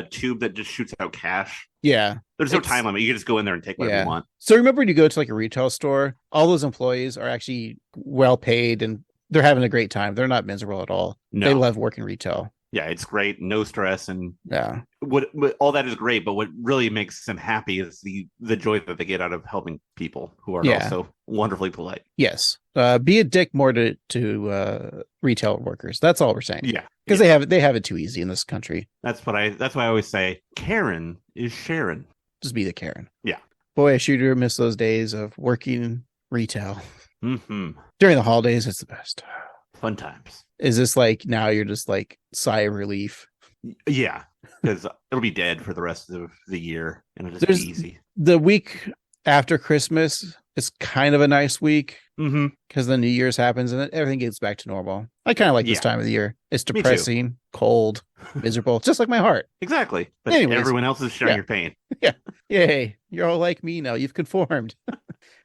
tube that just shoots out cash. Yeah. There's no time limit. You can just go in there and take whatever you want. So remember when you go to like a retail store, all those employees are actually well paid and they're having a great time. They're not miserable at all. No. They love working retail. Yeah, it's great. No stress. And what all that is great. But what really makes them happy is the joy that they get out of helping people who are also wonderfly polite. Yes. Be a dick more to retail workers. That's all we're saying. Yeah. Because they have it too easy in this country. That's why I always say Karen is Sharon. Just be the Karen. Yeah. Boy, I sure miss those days of working retail. Mm-hmm. During the holidays, it's the best. Fun times. Is this like now you're just like sigh of relief? Yeah, because it'll be dead for the rest of the year, and it'll just be easy. The week after Christmas is kind of a nice week because the New Year's happens and then everything gets back to normal. I kind of like this time of the year. It's depressing, cold, miserable, just like my heart. Exactly. But anyways, everyone else is sharing your pain. Yeah. Yay. You're all like me now. You've conformed.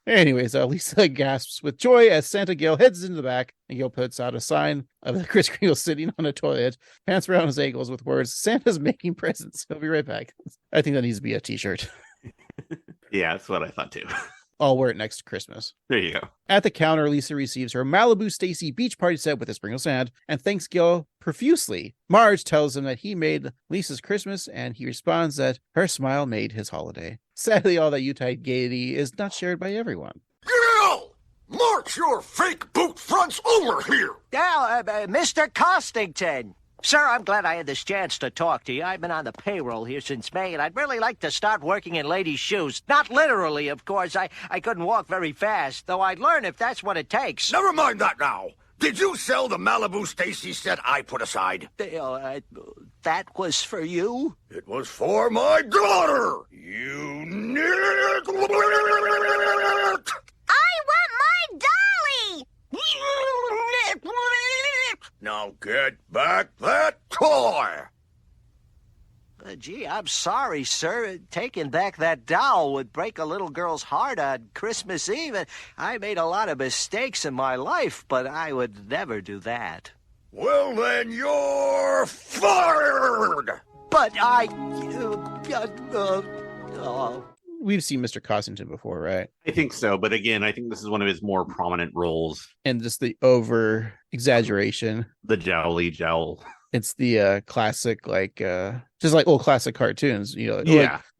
Anyways, Lisa gasps with joy as Santa Gil heads into the back, and Gil puts out a sign of the Kris Kringle sitting on a toilet, pants around his ankles with words, Santa's making presents. He'll be right back. I think that needs to be a t-shirt. Yeah, that's what I thought too. I'll wear it next Christmas. There you go. At the counter, Lisa receives her Malibu Stacy beach party set with a sprinkle sand and thanks Gil profusely. Marge tells him that he made Lisa's Christmas, and he responds that her smile made his holiday. Sadly, all that Yuletide gaiety is not shared by everyone. Gil! March your fake boot fronts over here! Yeah, Mr. Costington. Sir, I'm glad I had this chance to talk to you. I've been on the payroll here since May, and I'd really like to start working in ladies' shoes. Not literally, of course. I couldn't walk very fast, though I'd learn if that's what it takes. Never mind that now. Did you sell the Malibu Stacy set I put aside? That was for you? It was for my daughter! You nit! I want my dolly! Now get back that toy! Gee, I'm sorry, sir. Taking back that doll would break a little girl's heart on Christmas Eve. I made a lot of mistakes in my life, but I would never do that. Well, then you're fired! But We've seen Mr. Cossington before, right? I think so, but again, I think this is one of his more prominent roles. And just the over exaggeration. The jowly jowl. It's the classic, like just like old classic cartoons, like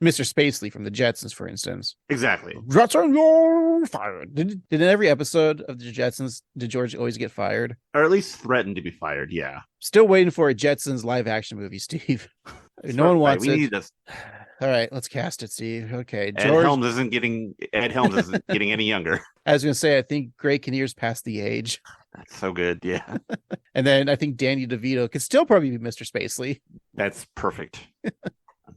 Mr. Spacely from the Jetsons, for instance. Exactly. Jetson, you're fired. Did in every episode of the Jetsons, did George always get fired? Or at least threaten to be fired, yeah. Still waiting for a Jetsons live action movie, Steve. No one wants we it. Need this. All right, let's cast it, Steve. Okay, Ed Helms isn't getting any younger. I was going to say, I think Greg Kinnear's past the age. That's so good, yeah. And then I think Danny DeVito could still probably be Mr. Spacely. That's perfect.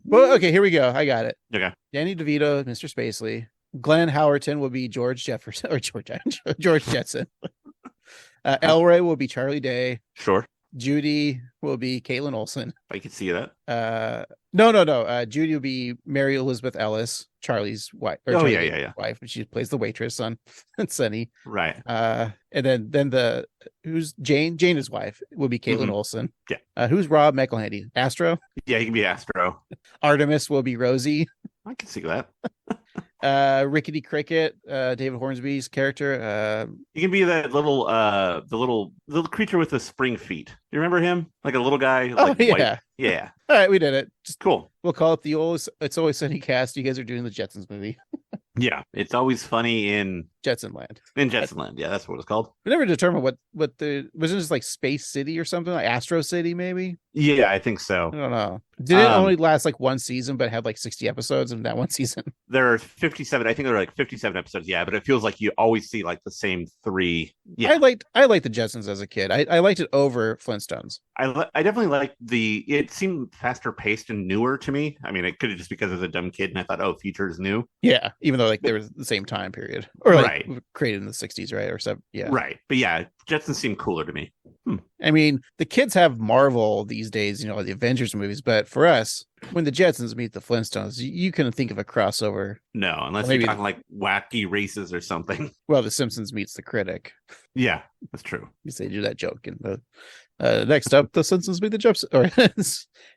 Well, okay, here we go. I got it. Okay. Danny DeVito, Mr. Spacely. Glenn Howerton will be George Jefferson or George Jetson. Elroy will be Charlie Day. Sure. Judy will be Caitlin Olsen. I can see that. No. Judy will be Mary Elizabeth Ellis, Charlie's wife. Yeah. Wife. She plays the waitress on Sunny. Right. And then who's Jane? Jana's wife will be Caitlin Olsen. Yeah. Who's Rob McElhaney? Astro? Yeah, he can be Astro. Artemis will be Rosie. I can see that. Rickety Cricket, David Hornsby's character. He can be that little little creature with the spring feet. You remember him? Like a little guy. Like yeah. White. Yeah. All right, we did it. Just cool. We'll call it It's Always Sunny cast. You guys are doing the Jetsons movie. Yeah, it's always funny in Jetsonland. In Jetsonland, yeah, that's what it's called. We never determined what wasn't it just like Space City or something, like Astro City, maybe? Yeah, I think so. I don't know. Did it only last like one season, but had like 60 episodes in that one season? There are 57. I think there are like 57 episodes. Yeah, but it feels like you always see like the same three. Yeah, I liked the Jetsons as a kid. I liked it over Flintstones. I definitely liked it seemed faster paced and newer to me. I mean, it could have just because I was a dumb kid and I thought, future is new. Yeah, even though like they were the same time period, or like created in the 60s, right? Or so, yeah, right. But yeah, Jetsons seem cooler to me. I mean, the kids have Marvel these days, the Avengers movies, but for us, when the Jetsons meet the Flintstones, you couldn't think of a crossover. No, unless you're talking like wacky races or something. Well, The Simpsons meets The Critic. Yeah, that's true. They do that joke in the next up, The Simpsons meet the Jumps.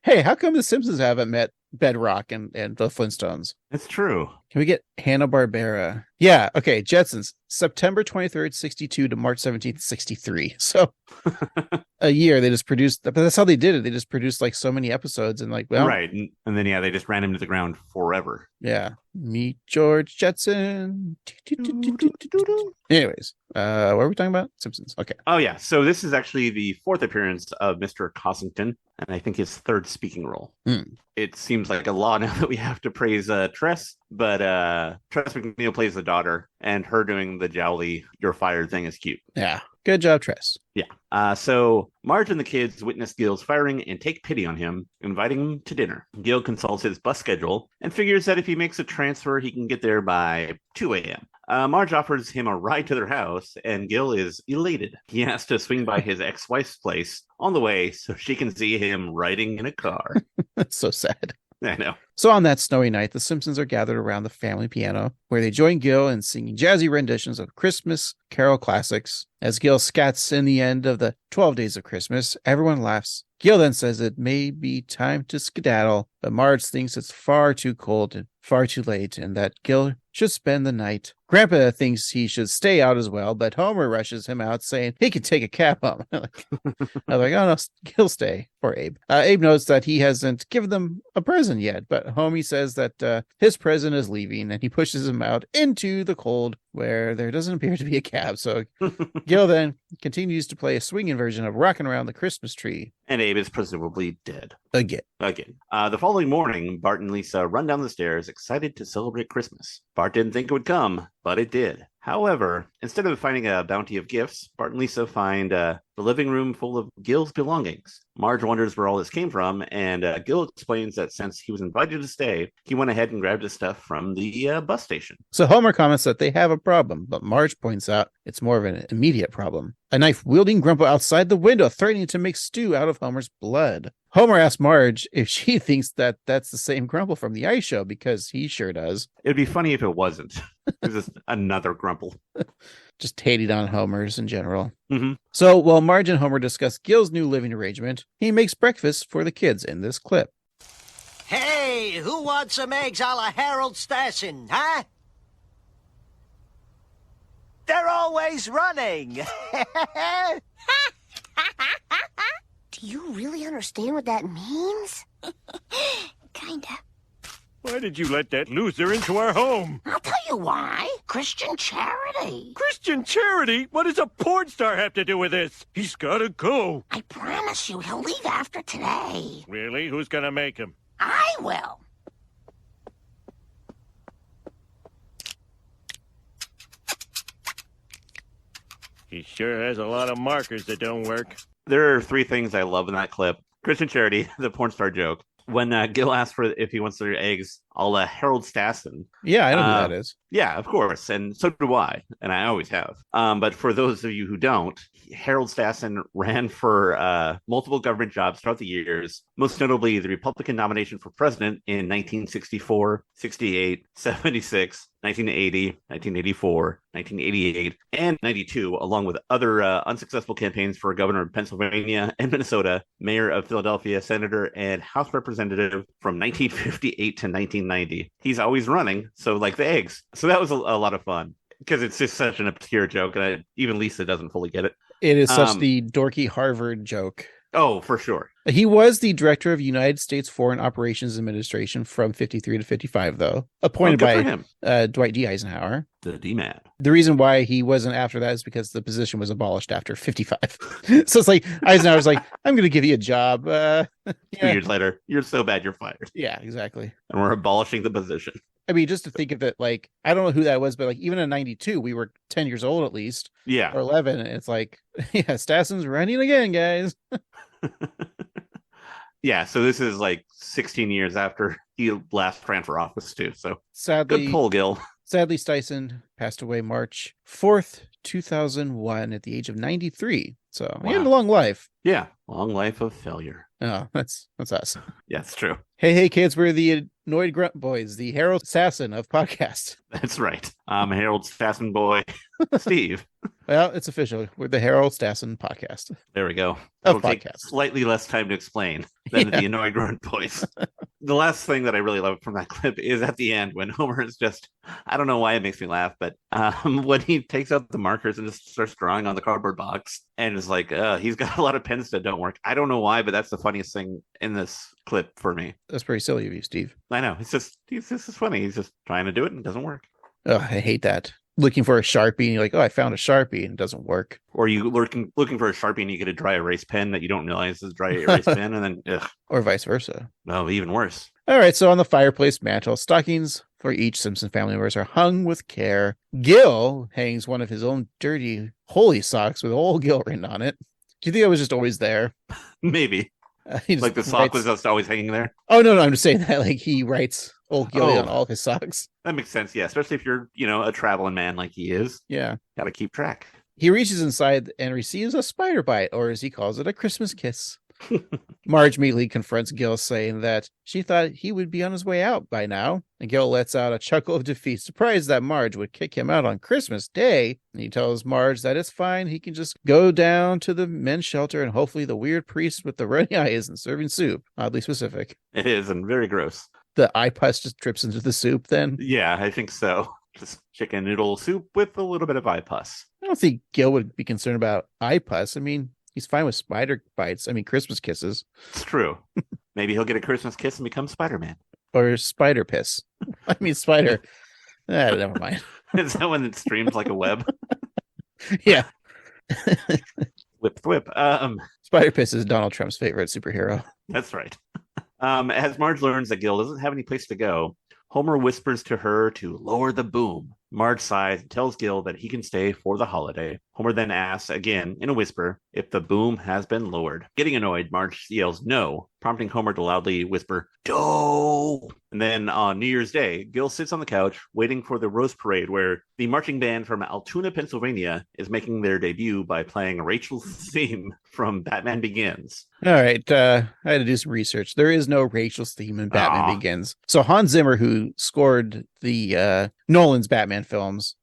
Hey, how come the Simpsons haven't met Bedrock and the Flintstones? It's true. Can we get Hanna-Barbera? Yeah, okay, Jetsons, September 23rd, 62 to March 17th, 63. So a year they just produced, but that's how they did it. They just produced like so many episodes and like, well. Right. And then, they just ran him to the ground forever. Yeah. Meet George Jetson. Anyways, what are we talking about? Simpsons. Okay. Oh, yeah. So this is actually the fourth appearance of Mr. Cossington, and I think his third speaking role. It seems like a law now that we have to praise Tress, but Tress McNeil plays the daughter, and her doing the jowly "you're fired" thing is cute. Yeah. Good job, Tress. Yeah. So Marge and the kids witness Gil's firing and take pity on him, inviting him to dinner. Gil consults his bus schedule and figures that if he makes a transfer, he can get there by 2 a.m. Marge offers him a ride to their house, and Gil is elated. He has to swing by his ex-wife's place on the way so she can see him riding in a car. That's so sad. I know. So on that snowy night, the Simpsons are gathered around the family piano, where they join Gil in singing jazzy renditions of Christmas Carol classics. As Gil scats in the end of the 12 Days of Christmas, everyone laughs. Gil then says it may be time to skedaddle, but Marge thinks it's far too cold and far too late, and that Gil should spend the night. Grandpa thinks he should stay out as well, but Homer rushes him out, saying he could take a cab home. I'm like, oh no, he'll stay. Poor Abe. Abe notes that he hasn't given them a present yet, but Homie says that his present is leaving, and he pushes him out into the cold, where there doesn't appear to be a cab. So Gil then continues to play a swinging version of Rockin' Around the Christmas Tree. And Abe is presumably dead. Again. The following morning, Bart and Lisa run down the stairs, excited to celebrate Christmas. Bart didn't think it would come, but it did. However, instead of finding a bounty of gifts, Bart and Lisa find the living room full of Gil's belongings. Marge wonders where all this came from, and Gil explains that since he was invited to stay, he went ahead and grabbed his stuff from the bus station. So Homer comments that they have a problem, but Marge points out it's more of an immediate problem. A knife-wielding Grumpo outside the window, threatening to make stew out of Homer's blood. Homer asks Marge if she thinks that that's the same Grumple from the Ice Show, because he sure does. It would be funny if it wasn't. It's just another Grumple. just hating on Homer's in general. Mm-hmm. So while Marge and Homer discuss Gil's new living arrangement, he makes breakfast for the kids in this clip. Hey, who wants some eggs a la Harold Stassen, huh? They're always running. Do you really understand what that means? Kinda. Why did you let that loser into our home? I'll tell you why. Christian charity. Christian charity? What does a porn star have to do with this? He's gotta go. I promise you he'll leave after today. Really? Who's gonna make him? I will. He sure has a lot of markers that don't work. There are three things I love in that clip. Christian Charity, the porn star joke. When Gil asks for if he wants their eggs, a la Harold Stassen. Yeah, I know who that is. Yeah, of course. And so do I. And I always have. But for those of you who don't, Harold Stassen ran for multiple government jobs throughout the years, most notably the Republican nomination for president in 1964, 68, 76, 1980, 1984, 1988, and 92, along with other unsuccessful campaigns for governor of Pennsylvania and Minnesota, mayor of Philadelphia, senator, and House representative from 1958 to 1990. He's always running, so like the eggs. So that was a lot of fun because it's just such an obscure joke, and even Lisa doesn't fully get it. It is such the dorky Harvard joke. Oh, for sure. He was the director of United States Foreign Operations Administration from 53 to 55, though, appointed by Dwight D. Eisenhower. The D-man. The reason why he wasn't after that is because the position was abolished after 55. So it's like Eisenhower's like, I'm going to give you a job. 2 years later, you're so bad you're fired. Yeah, exactly. And we're abolishing the position. I mean, just to think of it, like, I don't know who that was, but like even in 92, we were 10 years old at least. Yeah. Or 11. And it's like, yeah, Stassen's running again, guys. Yeah, so this is like 16 years after he last ran for office, too. So sadly, good pull, Gil. Sadly, Stassen passed away March 4th, 2001 at the age of 93. So he had a long life. Yeah, long life of failure. Oh, that's us. Yeah, it's true. Hey, kids, we're the Annoyed Grunt Boys, the Harold Stassen of podcasts. That's right. I'm Harold Stassen boy, Steve. Well, it's official. We're the Harold Stassen podcast. There we go. Of It'll take podcasts. slightly less time to explain than the Annoyed Grunt Boys. The last thing that I really love from that clip is at the end when Homer is just, I don't know why it makes me laugh, but when he takes out the markers and just starts drawing on the cardboard box and is like, he's got a lot of pens that don't work. I don't know why, but that's the funniest thing in this clip for me. That's pretty silly of you, Steve. I know. It's just funny. He's just trying to do it and it doesn't work. Oh, I hate that. Looking for a Sharpie and you're like, oh, I found a Sharpie and it doesn't work. Or you looking for a Sharpie and you get a dry erase pen that you don't realize is a dry erase pen and then ugh. Or vice versa. No, even worse. All right, so on the fireplace mantle, stockings for each Simpson family members are hung with care. Gil hangs one of his own dirty holy socks with old Gil written on it. Do you think it was just always there? Maybe. Like the sock was just always hanging there? Oh, no, I'm just saying that. Like he writes old Gil on all his socks. That makes sense, yeah. Especially if you're, a traveling man like he is. Yeah. Got to keep track. He reaches inside and receives a spider bite, or as he calls it, a Christmas kiss. Marge immediately confronts Gil, saying that she thought he would be on his way out by now. And Gil lets out a chuckle of defeat, surprised that Marge would kick him out on Christmas Day. And he tells Marge that it's fine. He can just go down to the men's shelter and hopefully the weird priest with the runny eye isn't serving soup. Oddly specific. It is, and very gross. The eye pus just drips into the soup then? Yeah, I think so. Just chicken noodle soup with a little bit of eye pus. I don't think Gil would be concerned about eye pus. I mean, he's fine with spider bites. I mean, Christmas kisses. It's true. Maybe he'll get a Christmas kiss and become Spider-Man. Or spider piss. I mean, spider. Never mind. Is that when it streams like a web? Yeah. Whip. Spider piss is Donald Trump's favorite superhero. That's right. As Marge learns that Gil doesn't have any place to go, Homer whispers to her to lower the boom. Marge sighs and tells Gil that he can stay for the holiday. Homer then asks, again in a whisper, if the boom has been lowered. Getting annoyed, Marge yells no, prompting Homer to loudly whisper, "Doh!" And then on New Year's Day, Gil sits on the couch waiting for the Rose Parade, where the marching band from Altoona, Pennsylvania is making their debut by playing Rachel's theme from Batman Begins. All right, I had to do some research. There is no Rachel's theme in Batman Begins. So Hans Zimmer, who scored the Nolan's Batman films,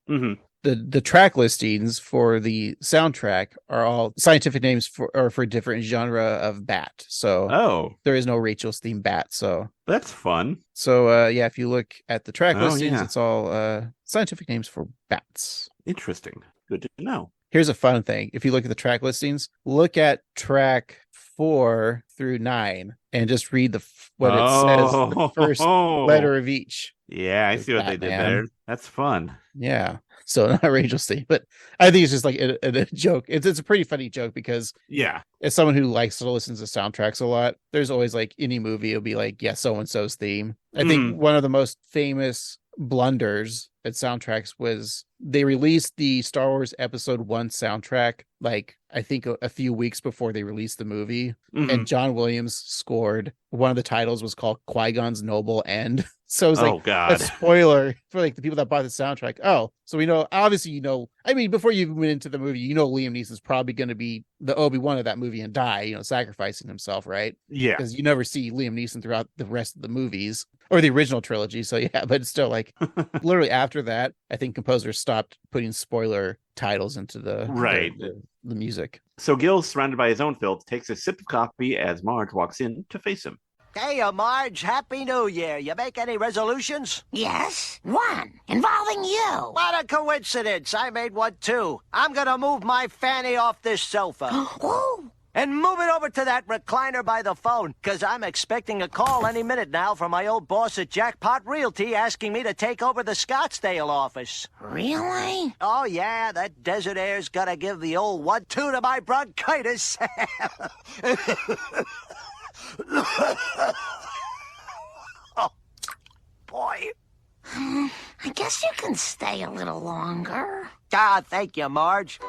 the track listings for the soundtrack are all scientific names for different genre of bat. So there is no Rachel's theme bat. So that's fun. So yeah, if you look at the track listings, it's all scientific names for bats. Interesting. Good to know. Here's a fun thing. If you look at the track listings, look at track 4 through 9 and just read what it says, the first letter of each. Yeah, I see what they did there. That's fun. Yeah. So not Rachel's theme, but I think it's just like a joke. It's a pretty funny joke because as someone who likes to listen to soundtracks a lot, there's always like any movie, it'll be like, yeah, so-and-so's theme. I think one of the most famous blunders at soundtracks was they released the Star Wars Episode 1 soundtrack, like I think a few weeks before they released the movie. And John Williams scored, one of the titles was called Qui-Gon's Noble End. So it's like a spoiler for like the people that bought the soundtrack. Oh, so we know, obviously, I mean, before you went into the movie, Liam Neeson's probably going to be the Obi-Wan of that movie and die, sacrificing himself, right? Yeah. Because you never see Liam Neeson throughout the rest of the movies or the original trilogy. So yeah, but it's still like literally after that, I think composers stopped putting spoiler titles into the music. So Gil, surrounded by his own filth, takes a sip of coffee as Marge walks in to face him. Hey, Marge, Happy New Year. You make any resolutions? Yes, one, involving you. What a coincidence. I made one, too. I'm gonna move my fanny off this sofa. Oh. And move it over to that recliner by the phone, because I'm expecting a call any minute now from my old boss at Jackpot Realty asking me to take over the Scottsdale office. Really? Oh, yeah, that desert air's gonna give the old 1-2 to my bronchitis. Oh, boy. I guess you can stay a little longer. Thank you, Marge.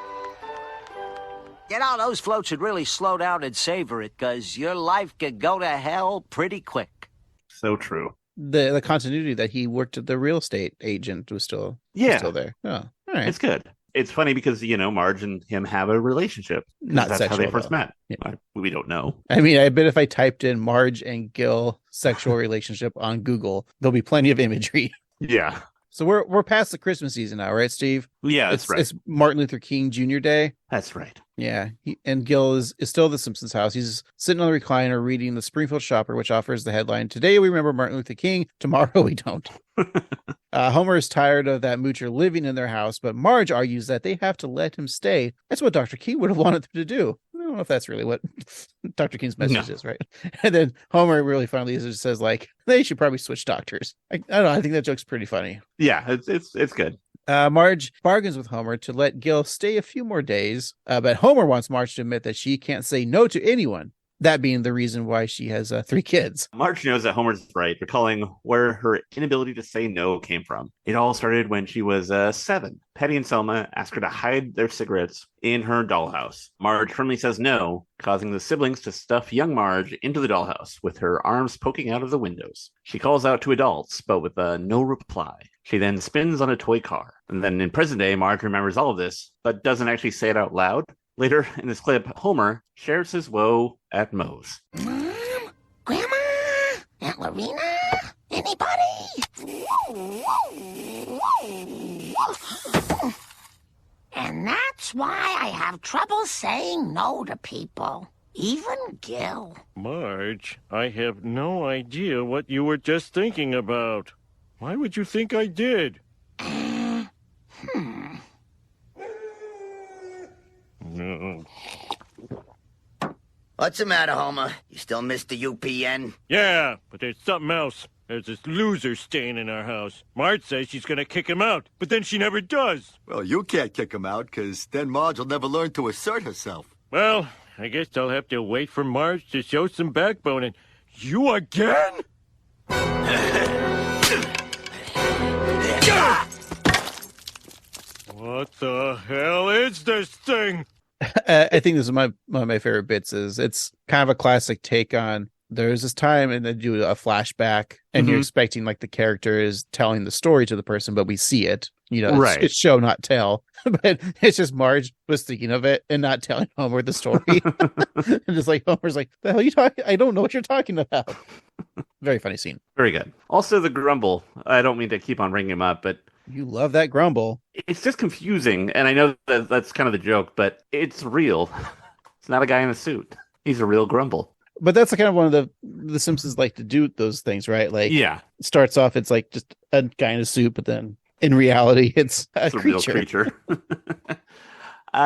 Those floats should really slow down and savor it, because your life could go to hell pretty quick. So true. The continuity that he worked at the real estate agent was still there. Oh, all right. It's good. It's funny because, Marge and him have a relationship. Not that's sexual, how they first though. met. Yeah. We don't know. I mean, I bet if I typed in Marge and Gil sexual relationship on Google, there'll be plenty of imagery. Yeah. So we're past the Christmas season now, right, Steve? Yeah, that's right. It's Martin Luther King Jr. Day. That's right. Yeah, and Gil is still at the Simpsons house. He's sitting on the recliner reading the Springfield Shopper, which offers the headline, "Today we remember Martin Luther King, tomorrow we don't." Homer is tired of that moocher living in their house, but Marge argues that they have to let him stay. That's what Dr. King would have wanted them to do. I don't know if that's really what Dr. King's message is, right? And then Homer really finally just says, like, they should probably switch doctors. I don't know. I think that joke's pretty funny. Yeah, it's good. Marge bargains with Homer to let Gil stay a few more days, but Homer wants Marge to admit that she can't say no to anyone. That being the reason why she has 3 kids. Marge knows that Homer's right, recalling where her inability to say no came from. It all started when she was 7. Patty and Selma ask her to hide their cigarettes in her dollhouse. Marge firmly says no, causing the siblings to stuff young Marge into the dollhouse with her arms poking out of the windows. She calls out to adults, but with no reply. She then spins on a toy car. And then in present day, Marge remembers all of this, but doesn't actually say it out loud. Later in this clip, Homer shares his woe at Moe's. Mom? Grandma? Aunt Lorena? Anybody? And that's why I have trouble saying no to people. Even Gil. Marge, I have no idea what you were just thinking about. Why would you think I did? No. What's the matter, Homer? You still miss the UPN? Yeah, but there's something else. There's this loser staying in our house. Marge says she's gonna kick him out, but then she never does. Well, you can't kick him out, because then Marge will never learn to assert herself. Well, I guess I'll have to wait for Marge to show some backbone. And you again? What the hell is this thing? I think this is one of my favorite bits. It's kind of a classic take on, there's this time and they do a flashback and you're expecting like the character is telling the story to the person, but we see it, right. It's show, not tell. But it's just Marge was thinking of it and not telling Homer the story. And just like Homer's like, the hell are you talking? I don't know what you're talking about. Very funny scene. Very good. Also the grumble. I don't mean to keep on bringing him up, but You love that grumble. It's just confusing, and I know that that's kind of the joke, but it's real. It's not a guy in a suit. He's a real grumble. But that's kind of one of the Simpsons like to do those things, right? Like, yeah, it starts off, it's like just a guy in a suit, but then in reality, it's a creature. Real creature.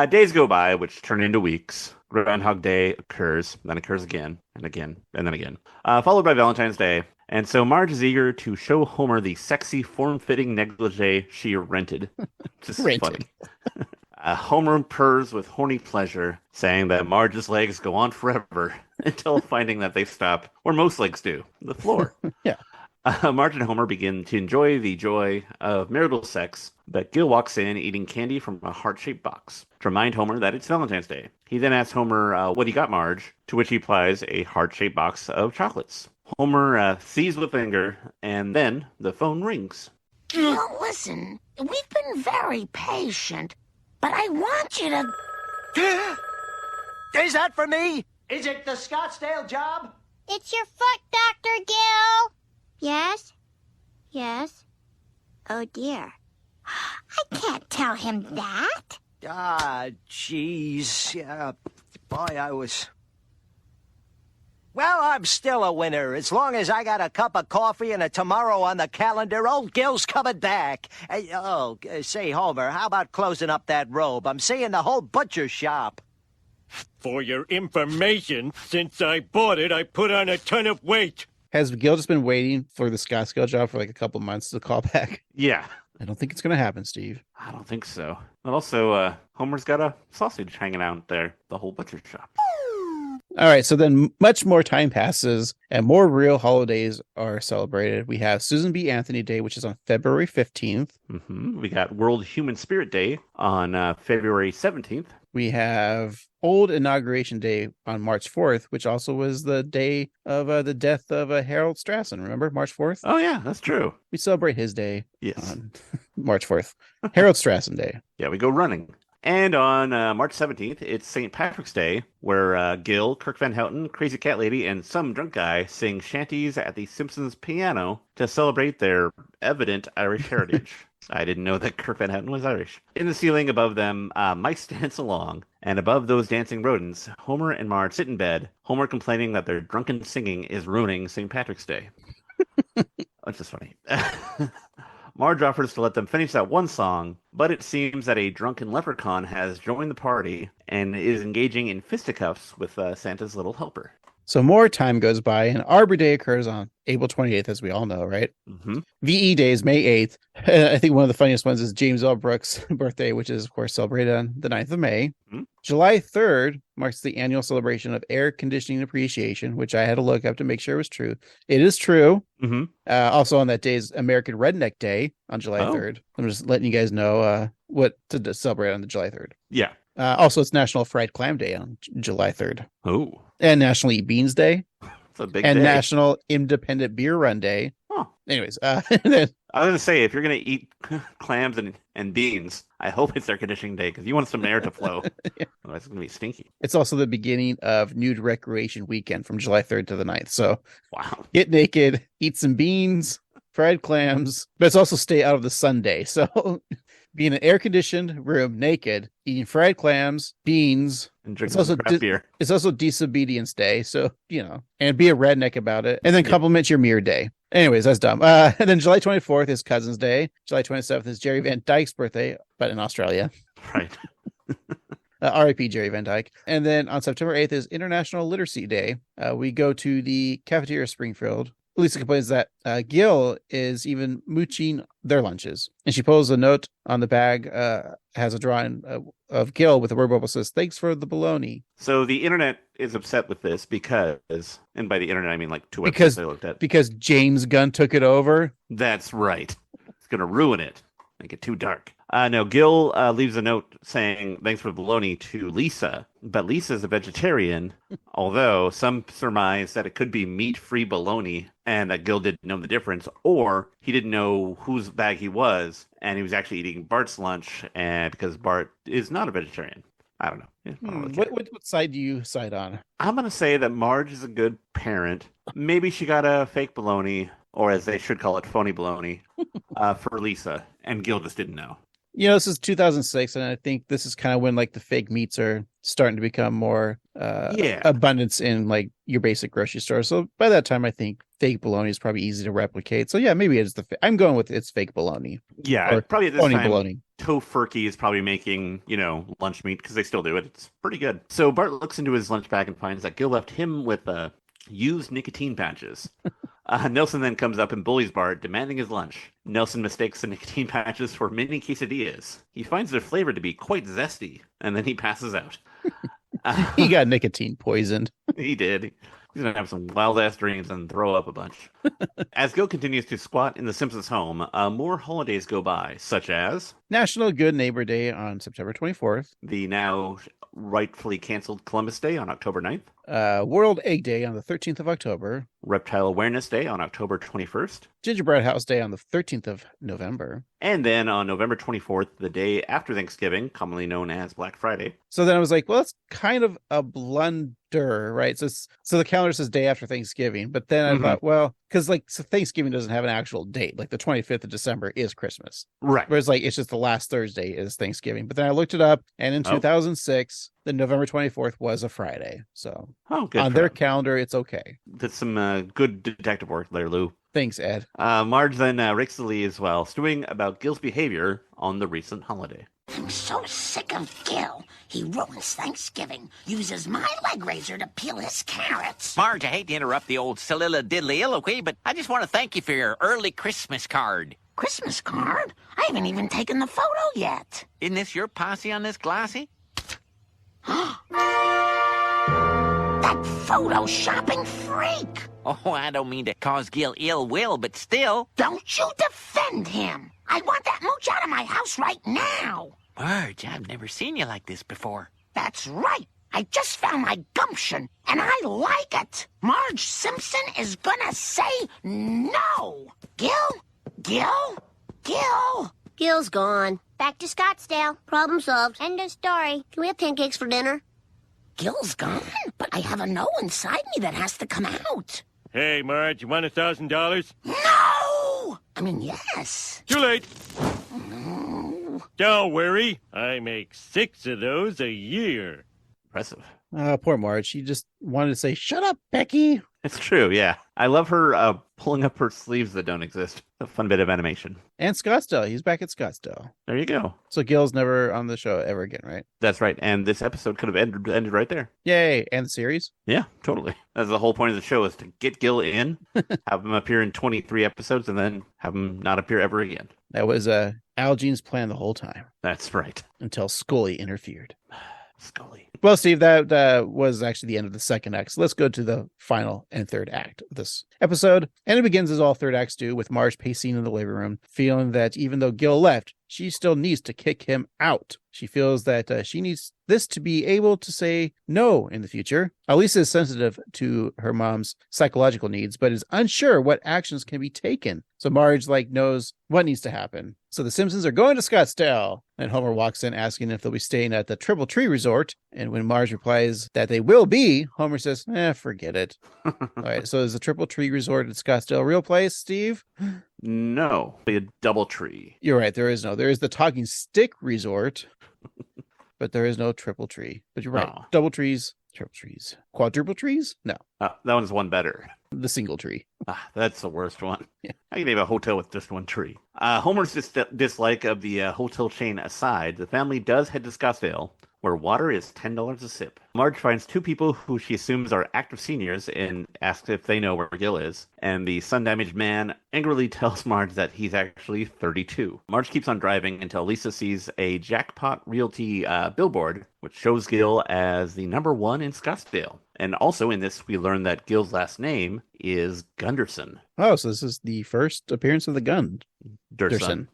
Days go by, which turn into weeks. Groundhog Day occurs, then occurs again, and again, and then again. Followed by Valentine's Day. And so Marge is eager to show Homer the sexy, form-fitting negligee she rented. Just funny. Homer purrs with horny pleasure, saying that Marge's legs go on forever until finding that they stop, where most legs do, the floor. Yeah. Marge and Homer begin to enjoy the joy of marital sex, but Gil walks in eating candy from a heart-shaped box to remind Homer that it's Valentine's Day. He then asks Homer what he got Marge, to which he applies a heart-shaped box of chocolates. Homer sees with anger, and then the phone rings. Well, listen, we've been very patient, but I want you to... Is that for me? Is it the Scottsdale job? It's your foot, Dr. Gill. Yes? Yes? Oh, dear. I can't tell him that. Ah, jeez. Boy, I was... Well, I'm still a winner. As long as I got a cup of coffee and a tomorrow on the calendar, old Gil's coming back. Say, Homer, how about closing up that robe? I'm seeing the whole butcher shop. For your information, since I bought it, I put on a ton of weight. Has Gil just been waiting for the Scottsdale job for like a couple months to call back? Yeah. I don't think it's going to happen, Steve. I don't think so. But also, Homer's got a sausage hanging out there, the whole butcher shop. All right, so then much more time passes and more real holidays are celebrated. We have Susan B. Anthony Day, which is on February 15th. Mm-hmm. We got World Human Spirit Day on February 17th. We have Old Inauguration Day on March 4th, which also was the day of the death of Harold Strassen. Remember, March 4th? Oh, yeah, that's true. We celebrate his day on March 4th. Harold Strassen Day. Yeah, we go running. And on March 17th, it's St. Patrick's Day, where Gil, Kirk Van Houten, Crazy Cat Lady, and some drunk guy sing shanties at the Simpsons piano to celebrate their evident Irish heritage. I didn't know that Kirk Van Houten was Irish. In the ceiling above them, mice dance along, and above those dancing rodents, Homer and Marge sit in bed, Homer complaining that their drunken singing is ruining St. Patrick's Day. That's just funny. Marge offers to let them finish that one song, but it seems that a drunken leprechaun has joined the party and is engaging in fisticuffs with Santa's little helper. So more time goes by, and Arbor Day occurs on April 28th, as we all know, right? Mm-hmm. VE Day is May 8th. I think one of the funniest ones is James L. Brooks' birthday, which is, of course, celebrated on the 9th of May. Mm-hmm. July 3rd marks the annual celebration of air conditioning appreciation, which I had to look up to make sure it was true. It is true. Mm-hmm. Also on that day is American Redneck Day on July 3rd. I'm just letting you guys know what to celebrate on the July 3rd. Yeah. Also, it's National Fried Clam Day on July 3rd. Oh. And National Eat Beans Day. It's a big and day. National Independent Beer Run Day. Oh. Anyways, I was going to say, if you're going to eat clams and beans, I hope it's air conditioning day because you want some air to flow. Yeah. Otherwise, it's going to be stinky. It's also the beginning of Nude Recreation Weekend from July 3rd to the 9th. So wow. Get naked, eat some beans, fried clams, but it's also stay out of the sun day. So be in an air-conditioned room, naked, eating fried clams, beans, and drinking some craft beer. It's also Disobedience Day, so, and be a redneck about it, and then compliment your mirror day. Anyways, that's dumb. And then July 24th is Cousin's Day. July 27th is Jerry Van Dyke's birthday, but in Australia. Right. R.I.P. Jerry Van Dyke. And then on September 8th is International Literacy Day. We go to the cafeteria of Springfield. Lisa complains that Gil is even mooching their lunches. And she pulls a note on the bag, has a drawing of Gil with a word bubble says, "Thanks for the bologna." So the internet is upset with this because, and by the internet I mean like two websites I looked at. Because James Gunn took it over? That's right. It's going to ruin it. Make it too dark. No, Gil leaves a note saying thanks for the bologna to Lisa, but Lisa's a vegetarian, although some surmise that it could be meat-free bologna and that Gil didn't know the difference, or he didn't know whose bag he was, and he was actually eating Bart's lunch and because Bart is not a vegetarian. I don't know. What side do you side on? I'm going to say that Marge is a good parent. Maybe she got a fake bologna, or as they should call it, phony baloney, for Lisa. And Gil just didn't know. This is 2006, and I think this is kind of when like the fake meats are starting to become more abundance in like your basic grocery store. So by that time, I think fake bologna is probably easy to replicate. So yeah, maybe it's I'm going with it's fake bologna. Yeah, probably at this time, bologna. Tofurkey is probably making, lunch meat because they still do it. It's pretty good. So Bart looks into his lunch bag and finds that Gil left him with used nicotine patches. Nelson then comes up and bullies Bart, demanding his lunch. Nelson mistakes the nicotine patches for mini quesadillas. He finds their flavor to be quite zesty, and then he passes out. He got nicotine poisoned. He did. He's going to have some wild-ass dreams and throw up a bunch. As Gil continues to squat in the Simpsons' home, more holidays go by, such as... National Good Neighbor Day on September 24th. The now rightfully canceled Columbus Day on October 9th. World Egg Day on the 13th of October. Reptile Awareness Day on October 21st. Gingerbread House Day on the 13th of November. And then on November 24th, the day after Thanksgiving, commonly known as Black Friday. So then I was like, well, that's kind of a blunder, right? So the calendar says day after Thanksgiving, but then I thought, well, because Thanksgiving doesn't have an actual date. Like the 25th of December is Christmas. Right. Whereas it's just the last Thursday is Thanksgiving. But then I looked it up, and in 2006, the November 24th was a Friday. So on their calendar, it's okay. That's some good detective work there, Lou. Thanks, Ed. Marge then rakes the leaves while stewing about Gil's behavior on the recent holiday. I'm so sick of Gil. He ruins Thanksgiving, uses my leg razor to peel his carrots. Marge, I hate to interrupt the old soliloquy, but I just want to thank you for your early Christmas card. Christmas card? I haven't even taken the photo yet. Isn't this your posse on this glossy? That photo shopping freak! Oh, I don't mean to cause Gil ill will, but still. Don't you defend him! I want that mooch out of my house right now! Marge, I've never seen you like this before. That's right! I just found my gumption, and I like it! Marge Simpson is gonna say no! Gil? Gil's gone. Back to Scottsdale. Problem solved. End of story. Can we have pancakes for dinner? Gil's gone? But I have a no inside me that has to come out. Hey, Marge, you want $1,000? No! I mean, yes. Too late. No. Don't worry. I make 6 of those a year. Impressive. Poor Marge. She just wanted to say, shut up, Becky. It's true, yeah. I love her pulling up her sleeves that don't exist. A fun bit of animation. And Scottsdale. He's back at Scottsdale. There you go. So Gil's never on the show ever again, right? That's right. And this episode could have ended right there. Yay. And the series? Yeah, totally. That's the whole point of the show, is to get Gil in, have him appear in 23 episodes, and then have him not appear ever again. That was Al Jean's plan the whole time. That's right. Until Scully interfered. Scully. Well, Steve, that was actually the end of the second act. So let's go to the final and third act of this episode. And it begins as all third acts do, with Marge pacing in the living room, feeling that even though Gil left, she still needs to kick him out. She feels that she needs this to be able to say no in the future. Elisa is sensitive to her mom's psychological needs, but is unsure what actions can be taken. So Marge knows what needs to happen. So the Simpsons are going to Scottsdale, and Homer walks in asking if they'll be staying at the Triple Tree Resort. And when Marge replies that they will be, Homer says, forget it. All right, so is the Triple Tree Resort at Scottsdale a real place, Steve? No, a double tree. You're right, there is no. There is the Talking Stick Resort, but there is no Triple Tree. But you're right, double trees, triple trees, quadruple trees? No. That one's one better. The single tree. That's the worst one. Yeah. I can name a hotel with just one tree. Homer's dislike of the hotel chain aside, the family does head to Scottsdale, where water is $10 a sip. Marge finds 2 people who she assumes are active seniors and asks if they know where Gil is. And the sun-damaged man angrily tells Marge that he's actually 32. Marge keeps on driving until Lisa sees a Jackpot Realty billboard, which shows Gil as the #1 in Scottsdale. And also in this, we learn that Gil's last name is Gunderson. Oh, so this is the first appearance of the Gunderson.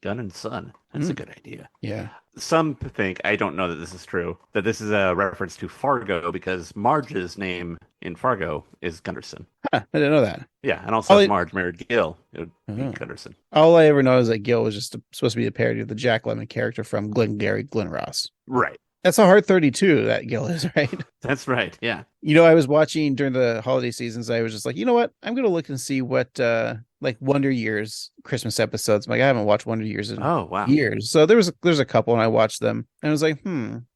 Gun and Son. That's a good idea. Yeah. Some think, I don't know that this is true, that this is a reference to Fargo because Marge's name in Fargo is Gunderson. Huh, I didn't know that. Yeah, and also if Marge married Gil, it would be Gunderson. All I ever know is that Gil was just supposed to be a parody of the Jack Lemmon character from Glengarry Glen Ross. Right. That's a hard 32 that Gil is, right? That's right. Yeah. I was watching during the holiday seasons. I was just like, you know what? I'm going to look and see what like Wonder Years Christmas episodes. I'm like, I haven't watched Wonder Years in years. So there's a couple and I watched them and I was like,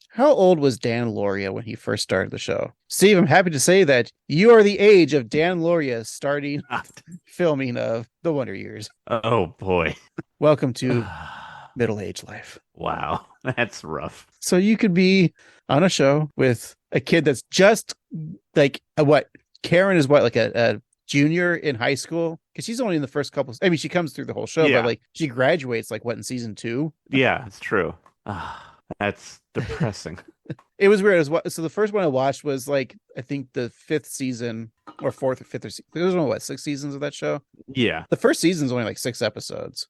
how old was Dan Lauria when he first started the show? Steve, I'm happy to say that you are the age of Dan Lauria starting filming of the Wonder Years. Oh, boy. Welcome to middle-aged life. Wow. That's rough. So you could be on a show with a kid that's just like Karen is like a junior in high school, because she's only in the first couple. I mean, she comes through the whole show, but like she graduates like in season 2. Yeah, it's true. That's depressing. It was weird. So the first one I watched was like, I think the 5th season or 4th or 5th, or there was only 6 seasons of that show. Yeah. The first season's only like 6 episodes.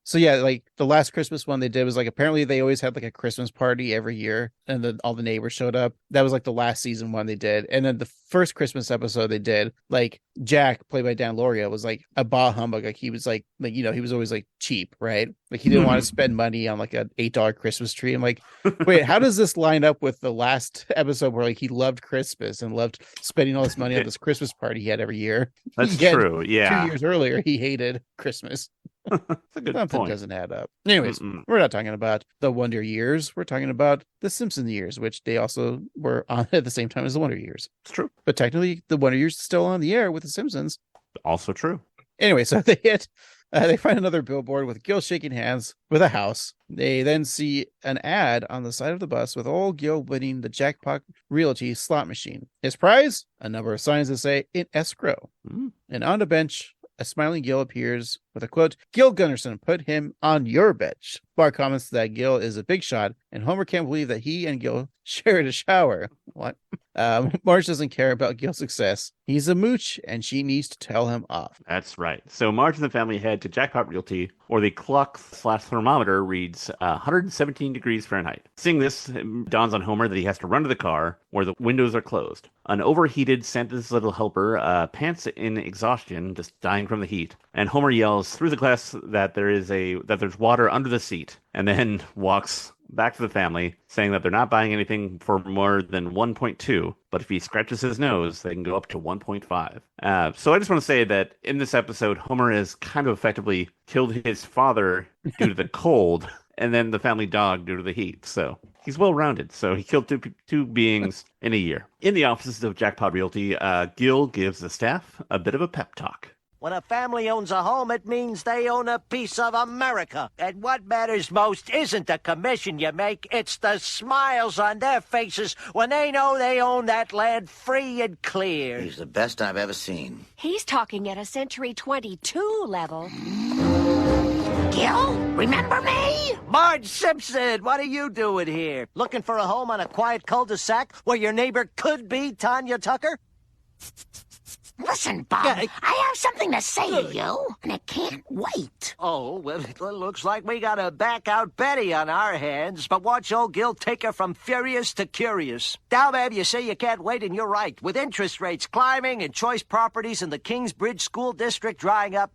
So yeah, like the last Christmas one they did was like, apparently they always had like a Christmas party every year and then all the neighbors showed up. That was like the last season one they did. And then the first Christmas episode they did, like Jack, played by Dan Lauria, was like a bah humbug. Like he was like, he was always like cheap, right? Like he didn't want to spend money on like an $8 Christmas tree. I'm like, wait, how does this line up with the last episode where like he loved Christmas and loved spending all this money on this Christmas party he had every year? That's true. Yeah. 2 years earlier, he hated Christmas. That's a good Something point. Doesn't add up. Anyways, we're not talking about the Wonder Years. We're talking about the Simpson years, which they also were on at the same time as the Wonder Years. It's true. But technically, the Wonder Years is still on the air with the Simpsons. Also true. Anyway, so they find another billboard with Gil shaking hands with a house. They then see an ad on the side of the bus with old Gil winning the jackpot realty slot machine. His prize? A number of signs that say in escrow. And on the bench, a smiling Gil appears with a quote, "Gil Gunnarsson, put him on your bench." Bart comments that Gil is a big shot, and Homer can't believe that he and Gil shared a shower. What? Marge doesn't care about Gil's success. He's a mooch, and she needs to tell him off. That's right. So Marge and the family head to Jackpot Realty, where the clock/thermometer reads 117 degrees Fahrenheit. Seeing this, it dawns on Homer that he has to run to the car, where the windows are closed. An overheated Santa's little helper pants in exhaustion, just dying from the heat. And Homer yells through the glass that there's water under the seat, and then walks back to the family, saying that they're not buying anything for more than 1.2, but if he scratches his nose, they can go up to 1.5. So I just want to say that in this episode, Homer has kind of effectively killed his father due to the cold, and then the family dog due to the heat. So he's well-rounded. So he killed two beings in a year. In the offices of Jackpot Realty, Gil gives the staff a bit of a pep talk. When a family owns a home, it means they own a piece of America. And what matters most isn't the commission you make, it's the smiles on their faces when they know they own that land free and clear. He's the best I've ever seen. He's talking at a Century 22 level. Gil, remember me? Marge Simpson, what are you doing here? Looking for a home on a quiet cul-de-sac where your neighbor could be Tanya Tucker? Listen, Bob, I have something to say to you, and I can't wait. Oh, well, it looks like we got a back-out Betty on our hands, but watch old Gil take her from furious to curious. Now, babe, you say you can't wait, and you're right. With interest rates climbing and choice properties in the Kingsbridge School District drying up,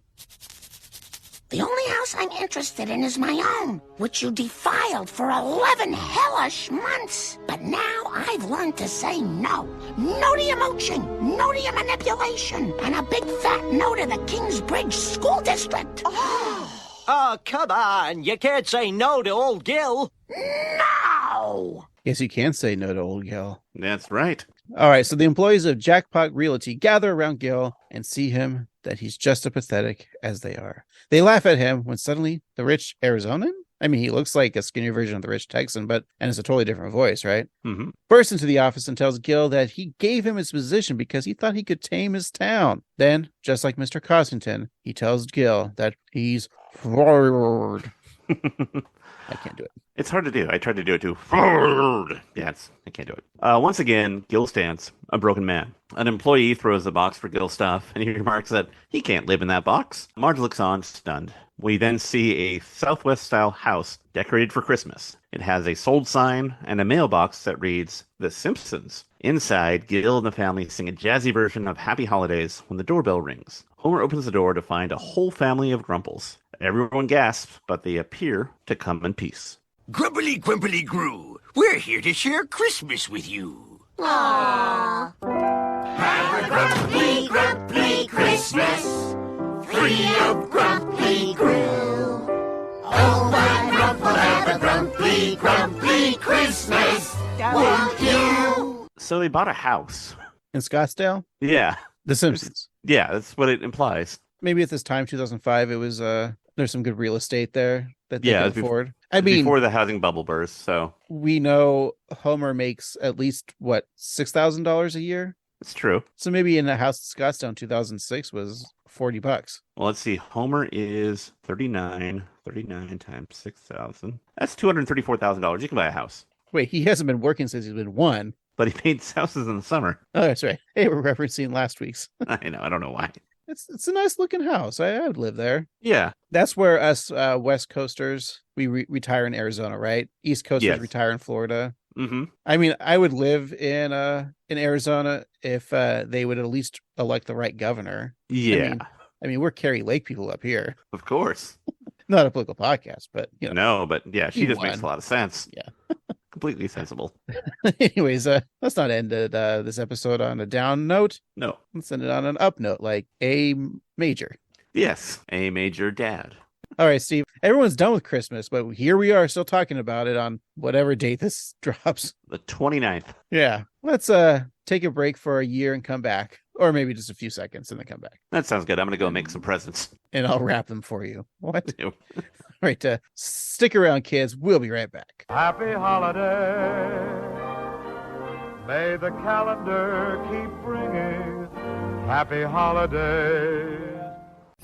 the only house I'm interested in is my own, which you defiled for 11 hellish months. But now I've learned to say no. No to your mooching, no to your manipulation, and a big fat no to the Kingsbridge School District. Oh, come on. You can't say no to old Gil. No! Yes, you can say no to old Gil. That's right. All right, so the employees of Jackpot Realty gather around Gil and see him that he's just as pathetic as they are. They laugh at him when suddenly the rich Arizonan? I mean, he looks like a skinnier version of the rich Texan, and it's a totally different voice, right? Mm-hmm. Bursts into the office and tells Gil that he gave him his position because he thought he could tame his town. Then, just like Mr. Costington, he tells Gil that he's forward. I can't do it. It's hard to do. I tried to do it too. Yeah, I can't do it. Once again, Gil stands, a broken man. An employee throws a box for Gil's stuff, and he remarks that he can't live in that box. Marge looks on, stunned. We then see a Southwest-style house decorated for Christmas. It has a sold sign and a mailbox that reads, The Simpsons. Inside, Gil and the family sing a jazzy version of Happy Holidays when the doorbell rings. Homer opens the door to find a whole family of Grumples. Everyone gasps, but they appear to come in peace. Grumpily, grumpily, grew. We're here to share Christmas with you. Aww. Have a grumpy Christmas, free of grumpy crew. Oh, my grump will have a grumpy Christmas, won't you? So they bought a house. In Scottsdale? Yeah. The Simpsons. Yeah, that's what it implies. Maybe at this time, 2005, it was there's some good real estate there that they could afford. I mean, before the housing bubble burst, so we know Homer makes at least what, $6,000 a year. It's true. So maybe in a house in Scottsdale in 2006 was $40. Well, let's see. Homer is 39 times 6,000. That's $234,000. You can buy a house. Wait, he hasn't been working since he's been one. But he paints houses in the summer. Oh, that's right. Hey, we're referencing last week's. I know. I don't know why. It's a nice looking house. I would live there. Yeah. That's where us West Coasters, we retire in Arizona, right? East Coasters retire in Florida. Mm-hmm. I mean, I would live in Arizona if they would at least elect the right governor. Yeah. I mean, we're Carrie Lake people up here. Of course. Not a political podcast, but you know. No, but yeah, she just makes a lot of sense. Yeah. Completely sensible. Anyways, let's not end this episode on a down note. No. Let's end it on an up note, like A major. Yes, A major dad. All right, Steve. Everyone's done with Christmas, but here we are still talking about it on whatever date this drops. The 29th. Yeah. Let's take a break for a year and come back. Or maybe just a few seconds and then come back. That sounds good. I'm going to go make some presents. And I'll wrap them for you. What? All right. Stick around, kids. We'll be right back. Happy holiday. May the calendar keep bringing happy holidays.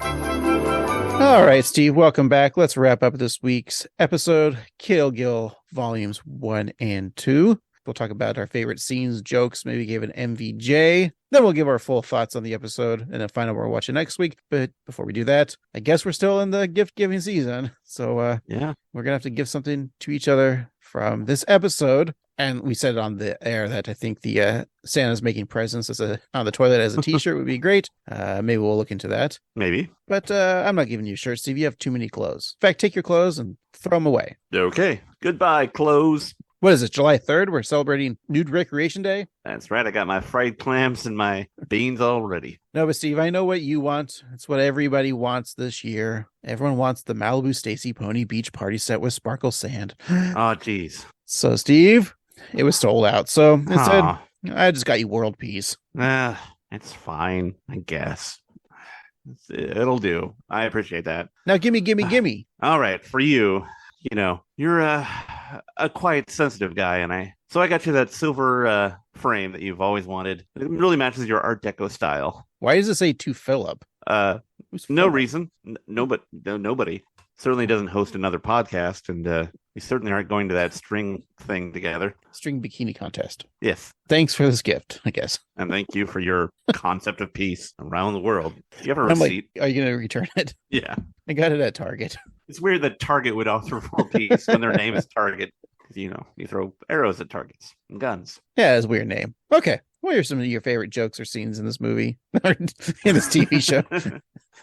All right, Steve, welcome back. Let's wrap up this week's episode, Kill Gill Volumes 1 and 2. We'll talk about our favorite scenes, jokes, maybe give an MVJ. Then we'll give our full thoughts on the episode and then find out what we're watching next week. But before we do that, I guess we're still in the gift-giving season. So yeah, we're going to have to give something to each other from this episode. And we said on the air that I think the Santa's making presents on the toilet as a t-shirt would be great. Maybe we'll look into that. Maybe. But I'm not giving you shirts, Steve. You have too many clothes. In fact, take your clothes and throw them away. Okay. Goodbye, clothes. What is it, July 3rd? We're celebrating Nude Recreation Day? That's right. I got my fried clams and my beans all ready. No, but Steve, I know what you want. It's what everybody wants this year. Everyone wants the Malibu Stacy Pony Beach party set with sparkle sand. Oh, geez. So, Steve, it was sold out. So instead, I just got you world peace. It's fine, I guess. It'll do. I appreciate that. Now, gimme. All right, for you. You know, you're a quite sensitive guy, and I got you that silver frame that you've always wanted. It really matches your Art Deco style. Why does it say to Philip? No reason. Nobody. Certainly doesn't host another podcast, and we certainly aren't going to that string thing together. String bikini contest. Yes. Thanks for this gift, I guess. And thank you for your concept of peace around the world. You have a receipt. Are you going to return it? Yeah. I got it at Target. It's weird that Target would offer world peace when their name is Target. Because, you know, you throw arrows at targets and guns. Yeah, it's a weird name. Okay. What are some of your favorite jokes or scenes in this movie? In this TV show?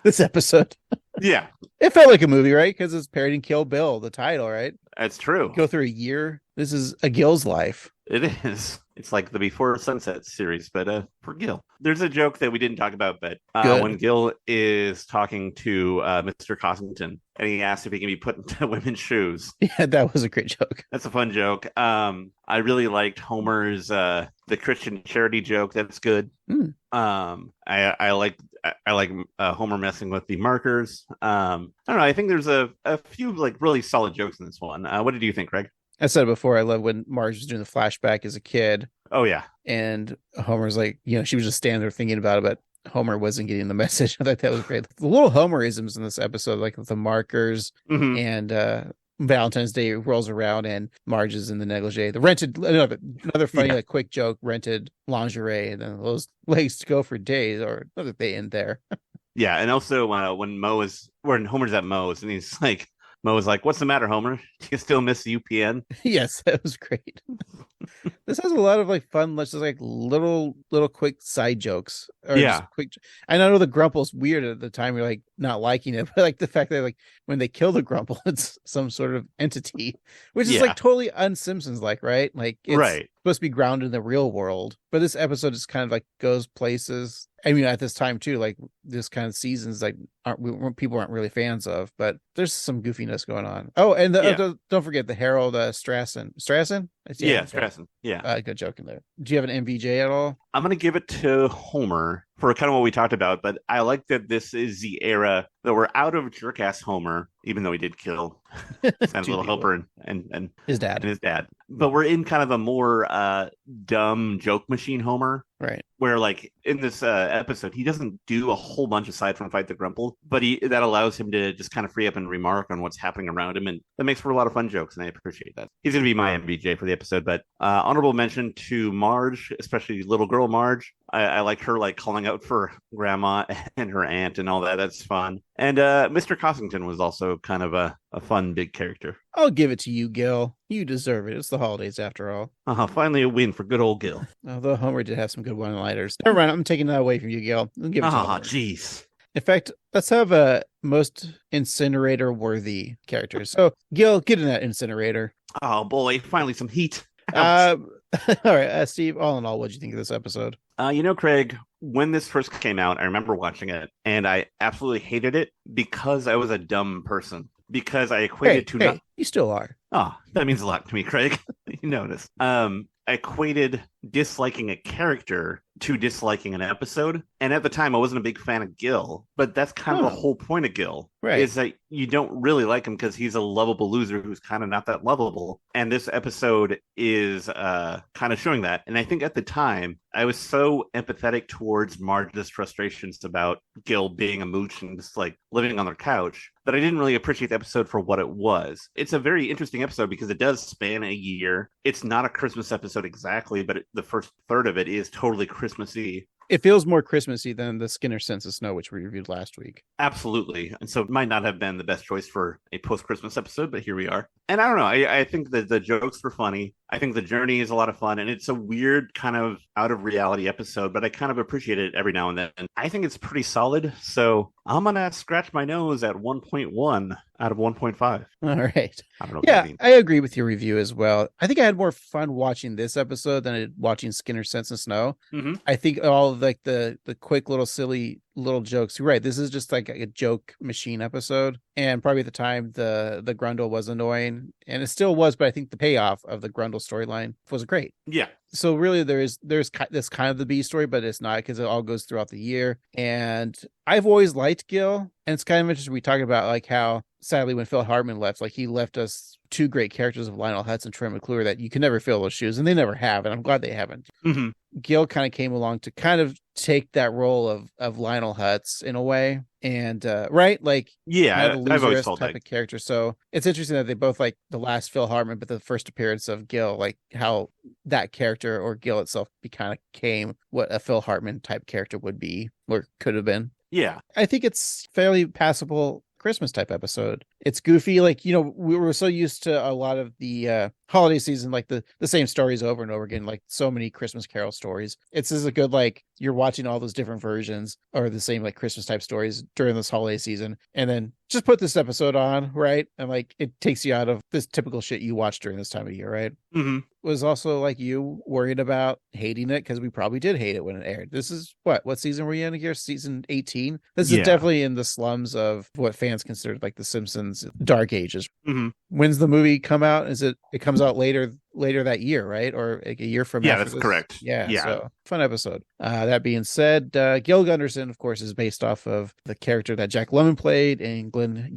This episode? Yeah. It felt like a movie, right? Because it's parodying Kill Bill, the title, right? That's true. Go through a year. This is a Gil's life. It is. It's like the Before Sunset series, but for Gil. There's a joke that we didn't talk about, but when Gil is talking to Mr. Cossington, and he asks if he can be put into women's shoes. Yeah, that was a great joke. That's a fun joke. I really liked Homer's the Christian charity joke. That's good. I like Homer messing with the markers. I don't know. I think there's a few like really solid jokes in this one. What did you think, Greg? I said it before, I love when Marge was doing the flashback as a kid. Oh, yeah. And Homer's like, you know, she was just standing there thinking about it, but Homer wasn't getting the message. I thought that was great. The little Homerisms in this episode, like the markers and Valentine's Day rolls around and Marge is in the negligee. The rented, another funny, like quick joke, rented lingerie, and then those legs to go for days, or they end there. Yeah. And also when Homer's at Moe's and he's like, Mo was like, "What's the matter, Homer? Do you still miss UPN?" Yes, that was great. This has a lot of like fun, just like little quick side jokes. Or Yeah. just quick. And I know the Grumple's weird at the time. You're like not liking it, but like the fact that like when they kill the Grumple, it's some sort of entity, which is like totally un-Simpsons like, right? Like it's supposed to be grounded in the real world, but this episode just kind of like goes places. I mean, at this time too, like this kind of seasons like people aren't really fans of, but there's some goofiness going on. Oh, and don't forget the Harold Strassen. Strassen? Strassen. Yeah. Good joke in there. Do you have an MVJ at all? I'm going to give it to Homer for kind of what we talked about, but I like that this is the era that we're out of jerk-ass Homer, even though he did kill Santa's little helper and his dad. But we're in kind of a more dumb joke machine Homer. Right. Where like in this episode, he doesn't do a whole bunch aside from fight the Grumple, but that allows him to just kind of free up and remark on what's happening around him. And that makes for a lot of fun jokes. And I appreciate that. He's going to be my MVJ for the episode, but honorable mention to Marge, especially little girl Marge. I like her like calling out for grandma and her aunt and all that. That's fun. And Mr. Cossington was also kind of a fun big character. I'll give it to you, Gil. You deserve it. It's the holidays after all. Finally a win for good old Gil. Although Homer did have some good one-liners. Never mind, I'm taking that away from you, Gil. I'll give it to Homer. Jeez. In fact, let's have a most incinerator-worthy character. So, Gil, get in that incinerator. Oh boy, finally some heat. All right, Steve, all in all, what did you think of this episode? Craig, when this first came out, I remember watching it, and I absolutely hated it because I was a dumb person. Because I equated you still are. Oh, that means a lot to me, Craig. You noticed. I equated disliking a character to disliking an episode. And at the time, I wasn't a big fan of Gil, but that's kind of the whole point of Gil. Right. Is that you don't really like him because he's a lovable loser who's kind of not that lovable. And this episode is kind of showing that. And I think at the time, I was so empathetic towards Marge's frustrations about Gil being a mooch and just like living on their couch that I didn't really appreciate the episode for what it was. It's a very interesting episode because it does span a year. It's not a Christmas episode exactly, but the first third of it is totally Christmassy. It feels more Christmassy than the Skinner Sense of Snow, which we reviewed last week. Absolutely. And so it might not have been the best choice for a post-Christmas episode, but here we are. And I don't know. I think that the jokes were funny. I think the journey is a lot of fun. And it's a weird kind of out of reality episode, but I kind of appreciate it every now and then. And I think it's pretty solid. So I'm going to scratch my nose at 1.1 out of 1.5. All right. I don't know. Yeah, I agree with your review as well. I think I had more fun watching this episode than I did watching Skinner Sense of Snow. Mm-hmm. I think all of like the quick little silly little jokes. You're right. This is just like a joke machine episode. And probably at the time the Grundle was annoying. And it still was, but I think the payoff of the Grundle storyline was great. Yeah. So really there's this kind of the B story, but it's not because it all goes throughout the year. And I've always liked Gil. And it's kind of interesting. We talked about like how sadly when Phil Hartman left, like he left us two great characters of Lionel Hutz and Troy McClure that you can never fill those shoes, and they never have, and I'm glad they haven't. Mm-hmm. Gil kind of came along to kind of take that role of Lionel Hutz in a way, and right, like I've always felt type of character. So it's interesting that they both like the last Phil Hartman, but the first appearance of Gil, like how that character or Gil itself kind of became what a Phil Hartman type character would be or could have been. Yeah, I think it's fairly passable Christmas type episode. It's goofy, like, you know, we were so used to a lot of the holiday season, like the same stories over and over again, like so many Christmas Carol stories. It's a good, like, you're watching all those different versions or the same like Christmas type stories during this holiday season, and then just put this episode on, right? And like it takes you out of this typical shit you watch during this time of year, right? Mm-hmm. Was also like you worried about hating it because we probably did hate it when it aired. This is what season were you in here? Season 18. This is definitely in the slums of what fans considered like the Simpsons dark ages. Mm-hmm. When's the movie come out? It comes out later that year, right? Or like a year from now? Yeah, that's correct. Yeah. So fun episode. That being said, Gil Gunderson, of course, is based off of the character that Jack Lemmon played in Glenn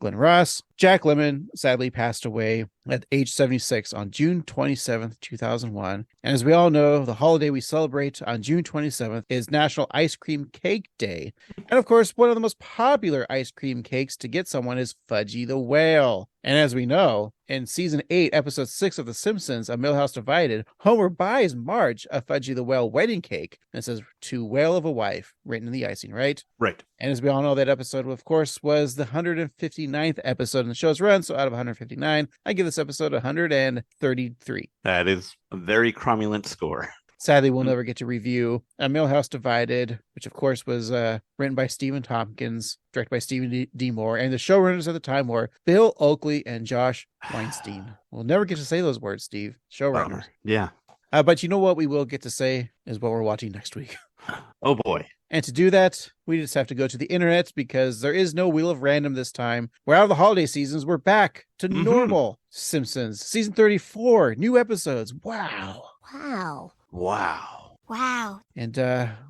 Ross. Jack Lemmon sadly passed away at age 76 on June 27th, 2001. And as we all know, the holiday we celebrate on June 27th is National Ice Cream Cake Day. And of course, one of the most popular ice cream cakes to get someone is Fudgy the Whale. And as we know, in season 8, episode 6 of The Simpsons, A Millhouse Divided, Homer buys Marge a Fudgy the Whale wedding cake. And it says, "To whale of a wife," written in the icing, right? Right. And as we all know, that episode, of course, was the 159th episode in the show's run. So out of 159, I give this episode 133. That is a very cromulent score. Sadly, we'll never get to review A Millhouse Divided, which of course was written by Stephen Tompkins, directed by Stephen D. Moore, and the showrunners at the time were Bill Oakley and Josh Weinstein. We'll never get to say those words, Steve. Showrunners. Yeah. But you know what we will get to say is what we're watching next week. Oh boy. And to do that, we just have to go to the internet because there is no Wheel of Random this time. We're out of the holiday seasons. We're back to normal Simpsons. Season 34, new episodes. Wow. Wow. Wow. Wow. And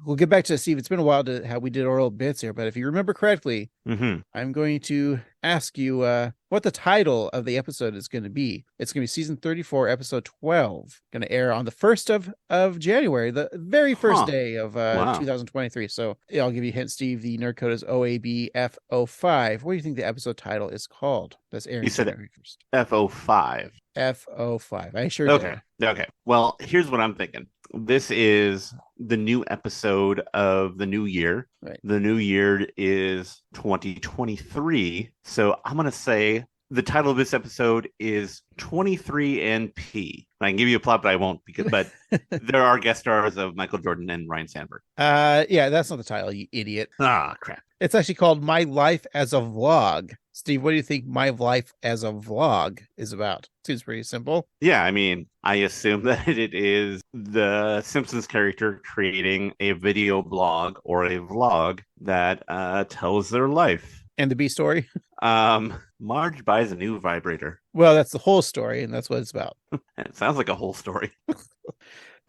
we'll get back to Steve. It's been a while to how we did our old bits here, but if you remember correctly, I'm going to ask you what the title of the episode is going to be. It's going to be season 34, episode 12. Going to air on the 1st of January, the very first day of 2023. So I'll give you a hint, Steve. The nerd code is OABF05. What do you think the episode title is called? That's airing. You said January 1st. F05. F05. I sure did. did. Okay. Well, here's what I'm thinking. This is the new episode of the new year. Right. The new year is 2023. So I'm going to say the title of this episode is 23NP. I can give you a plot, but I won't, but there are guest stars of Michael Jordan and Ryan Sandberg. Yeah, that's not the title, you idiot. Ah, crap. It's actually called My Life as a Vlog. Steve, what do you think My Life as a Vlog is about? Seems pretty simple. Yeah, I mean, I assume that it is the Simpsons character creating a video blog or a vlog that tells their life. And the B story? Marge buys a new vibrator. Well, that's the whole story, and that's what it's about. It sounds like a whole story.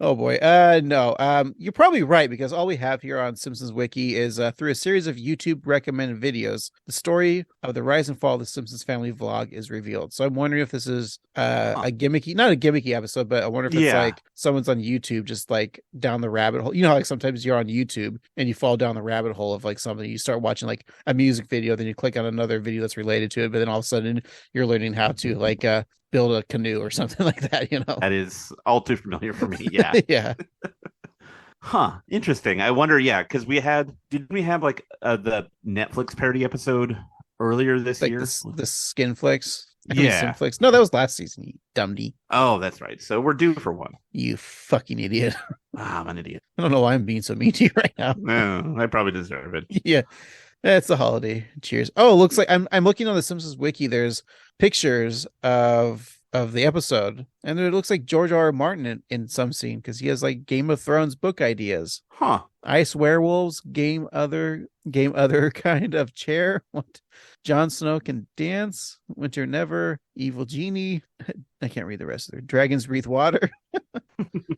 Oh boy. No. You're probably right, because all we have here on Simpsons Wiki is through a series of YouTube recommended videos, the story of the rise and fall of the Simpsons family vlog is revealed. So I'm wondering if this is not a gimmicky episode, but I wonder if it's like someone's on YouTube just like down the rabbit hole. You know, like sometimes you're on YouTube and you fall down the rabbit hole of like something. You start watching like a music video, then you click on another video that's related to it, but then all of a sudden you're learning how to like build a canoe or something like that, you know. That is all too familiar for me. Yeah. Yeah. Huh. Interesting. I wonder, because didn't we have like the Netflix parody episode earlier this year? The Skin Flicks. Yeah. Flicks. No, that was last season, you dummy. Oh, that's right. So we're due for one. You fucking idiot. I'm an idiot. I don't know why I'm being so mean to you right now. No, I probably deserve it. Yeah. It's the holiday. Cheers. Oh, it looks like I'm looking on the Simpsons wiki. There's pictures of the episode, and it looks like George R. R. Martin in some scene because he has like Game of Thrones book ideas. Huh. Ice werewolves, game other kind of chair. What? Jon Snow can dance. Winter never. Evil genie. I can't read the rest of it. Dragons breathe water.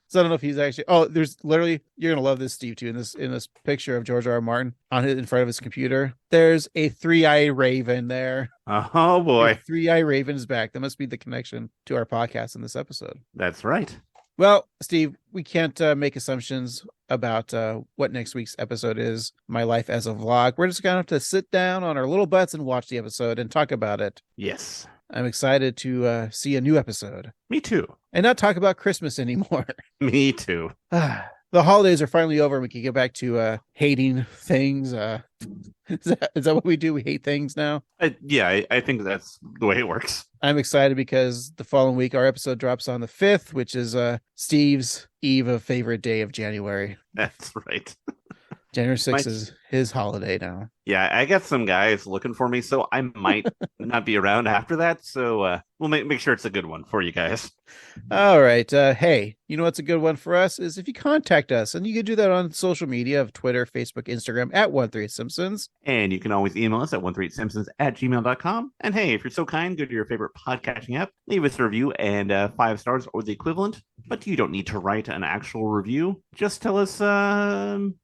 So I don't know if he's actually. Oh, there's literally. You're gonna love this, Steve, too. In this picture of George R. R. Martin in front of his computer, there's a 3-eyed raven there. Oh boy, 3-eyed raven is back. That must be the connection to our podcast in this episode. That's right. Well, Steve, we can't make assumptions about what next week's episode is. My Life as a Vlog. We're just gonna have to sit down on our little butts and watch the episode and talk about it. Yes. I'm excited to see a new episode. Me too. And not talk about Christmas anymore. Me too. The holidays are finally over and we can get back to hating things. Is that what we do? We hate things now? I think that's the way it works. I'm excited because the following week our episode drops on the 5th, which is Steve's eve of favorite day of January. That's right. January 6th is his holiday now. Yeah, I got some guys looking for me, so I might not be around after that. So we'll make sure it's a good one for you guys. All right. Hey, you know what's a good one for us is if you contact us, and you can do that on social media of Twitter, Facebook, Instagram at 13simpsons. And you can always email us at 13simpsons@gmail.com. And hey, if you're so kind, go to your favorite podcasting app, leave us a review and 5 stars or the equivalent. But you don't need to write an actual review. Just tell us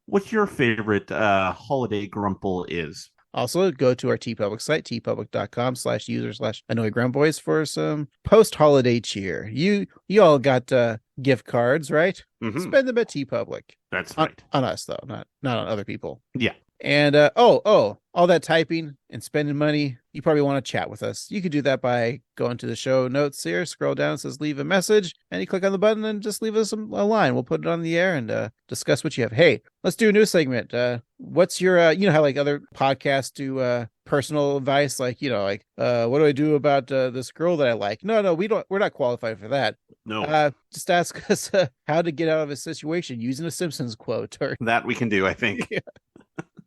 what your favorite holiday grumple is. Also, go to our TeePublic site, tpublic.com/user/AnnoyedGrumboys for some post-holiday cheer. You all got gift cards, right? Mhm. Spend them at TeePublic. That's right. On us, though, not on other people. Yeah. And all that typing and spending money, you probably want to chat with us. You could do that by going to the show notes here, scroll down, it says leave a message, and you click on the button and just leave us a line. We'll put it on the air and discuss what you have. Hey, let's do a new segment. What's your, you know how like other podcasts do personal advice, like, what do I do about this girl that I like? No, we're not qualified for that. No. Just ask us how to get out of a situation using a Simpsons quote. Or That we can do, I think. Yeah.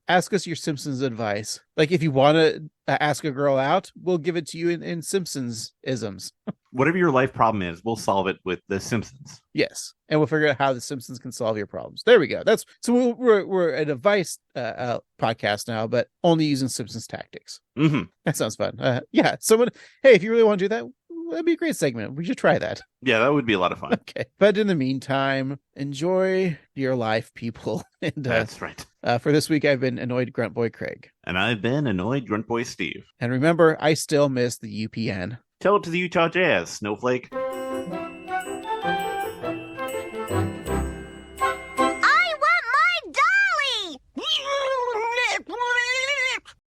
Ask us your Simpsons advice. Like if you want to ask a girl out, we'll give it to you in Simpsons isms. Whatever your life problem is, we'll solve it with The Simpsons. Yes, and we'll figure out how the Simpsons can solve your problems. There we go. We're an advice podcast now, but only using Simpsons tactics. Mm-hmm. That sounds fun. Yeah. Someone, hey, if you really want to do that, that'd be a great segment. We should try that. Yeah, that would be a lot of fun. Okay, but in the meantime, enjoy your life, people. And that's right. For this week, I've been Annoyed Grunt Boy Craig. And I've been Annoyed Grunt Boy Steve. And remember, I still miss the UPN. Tell it to the Utah Jazz, Snowflake.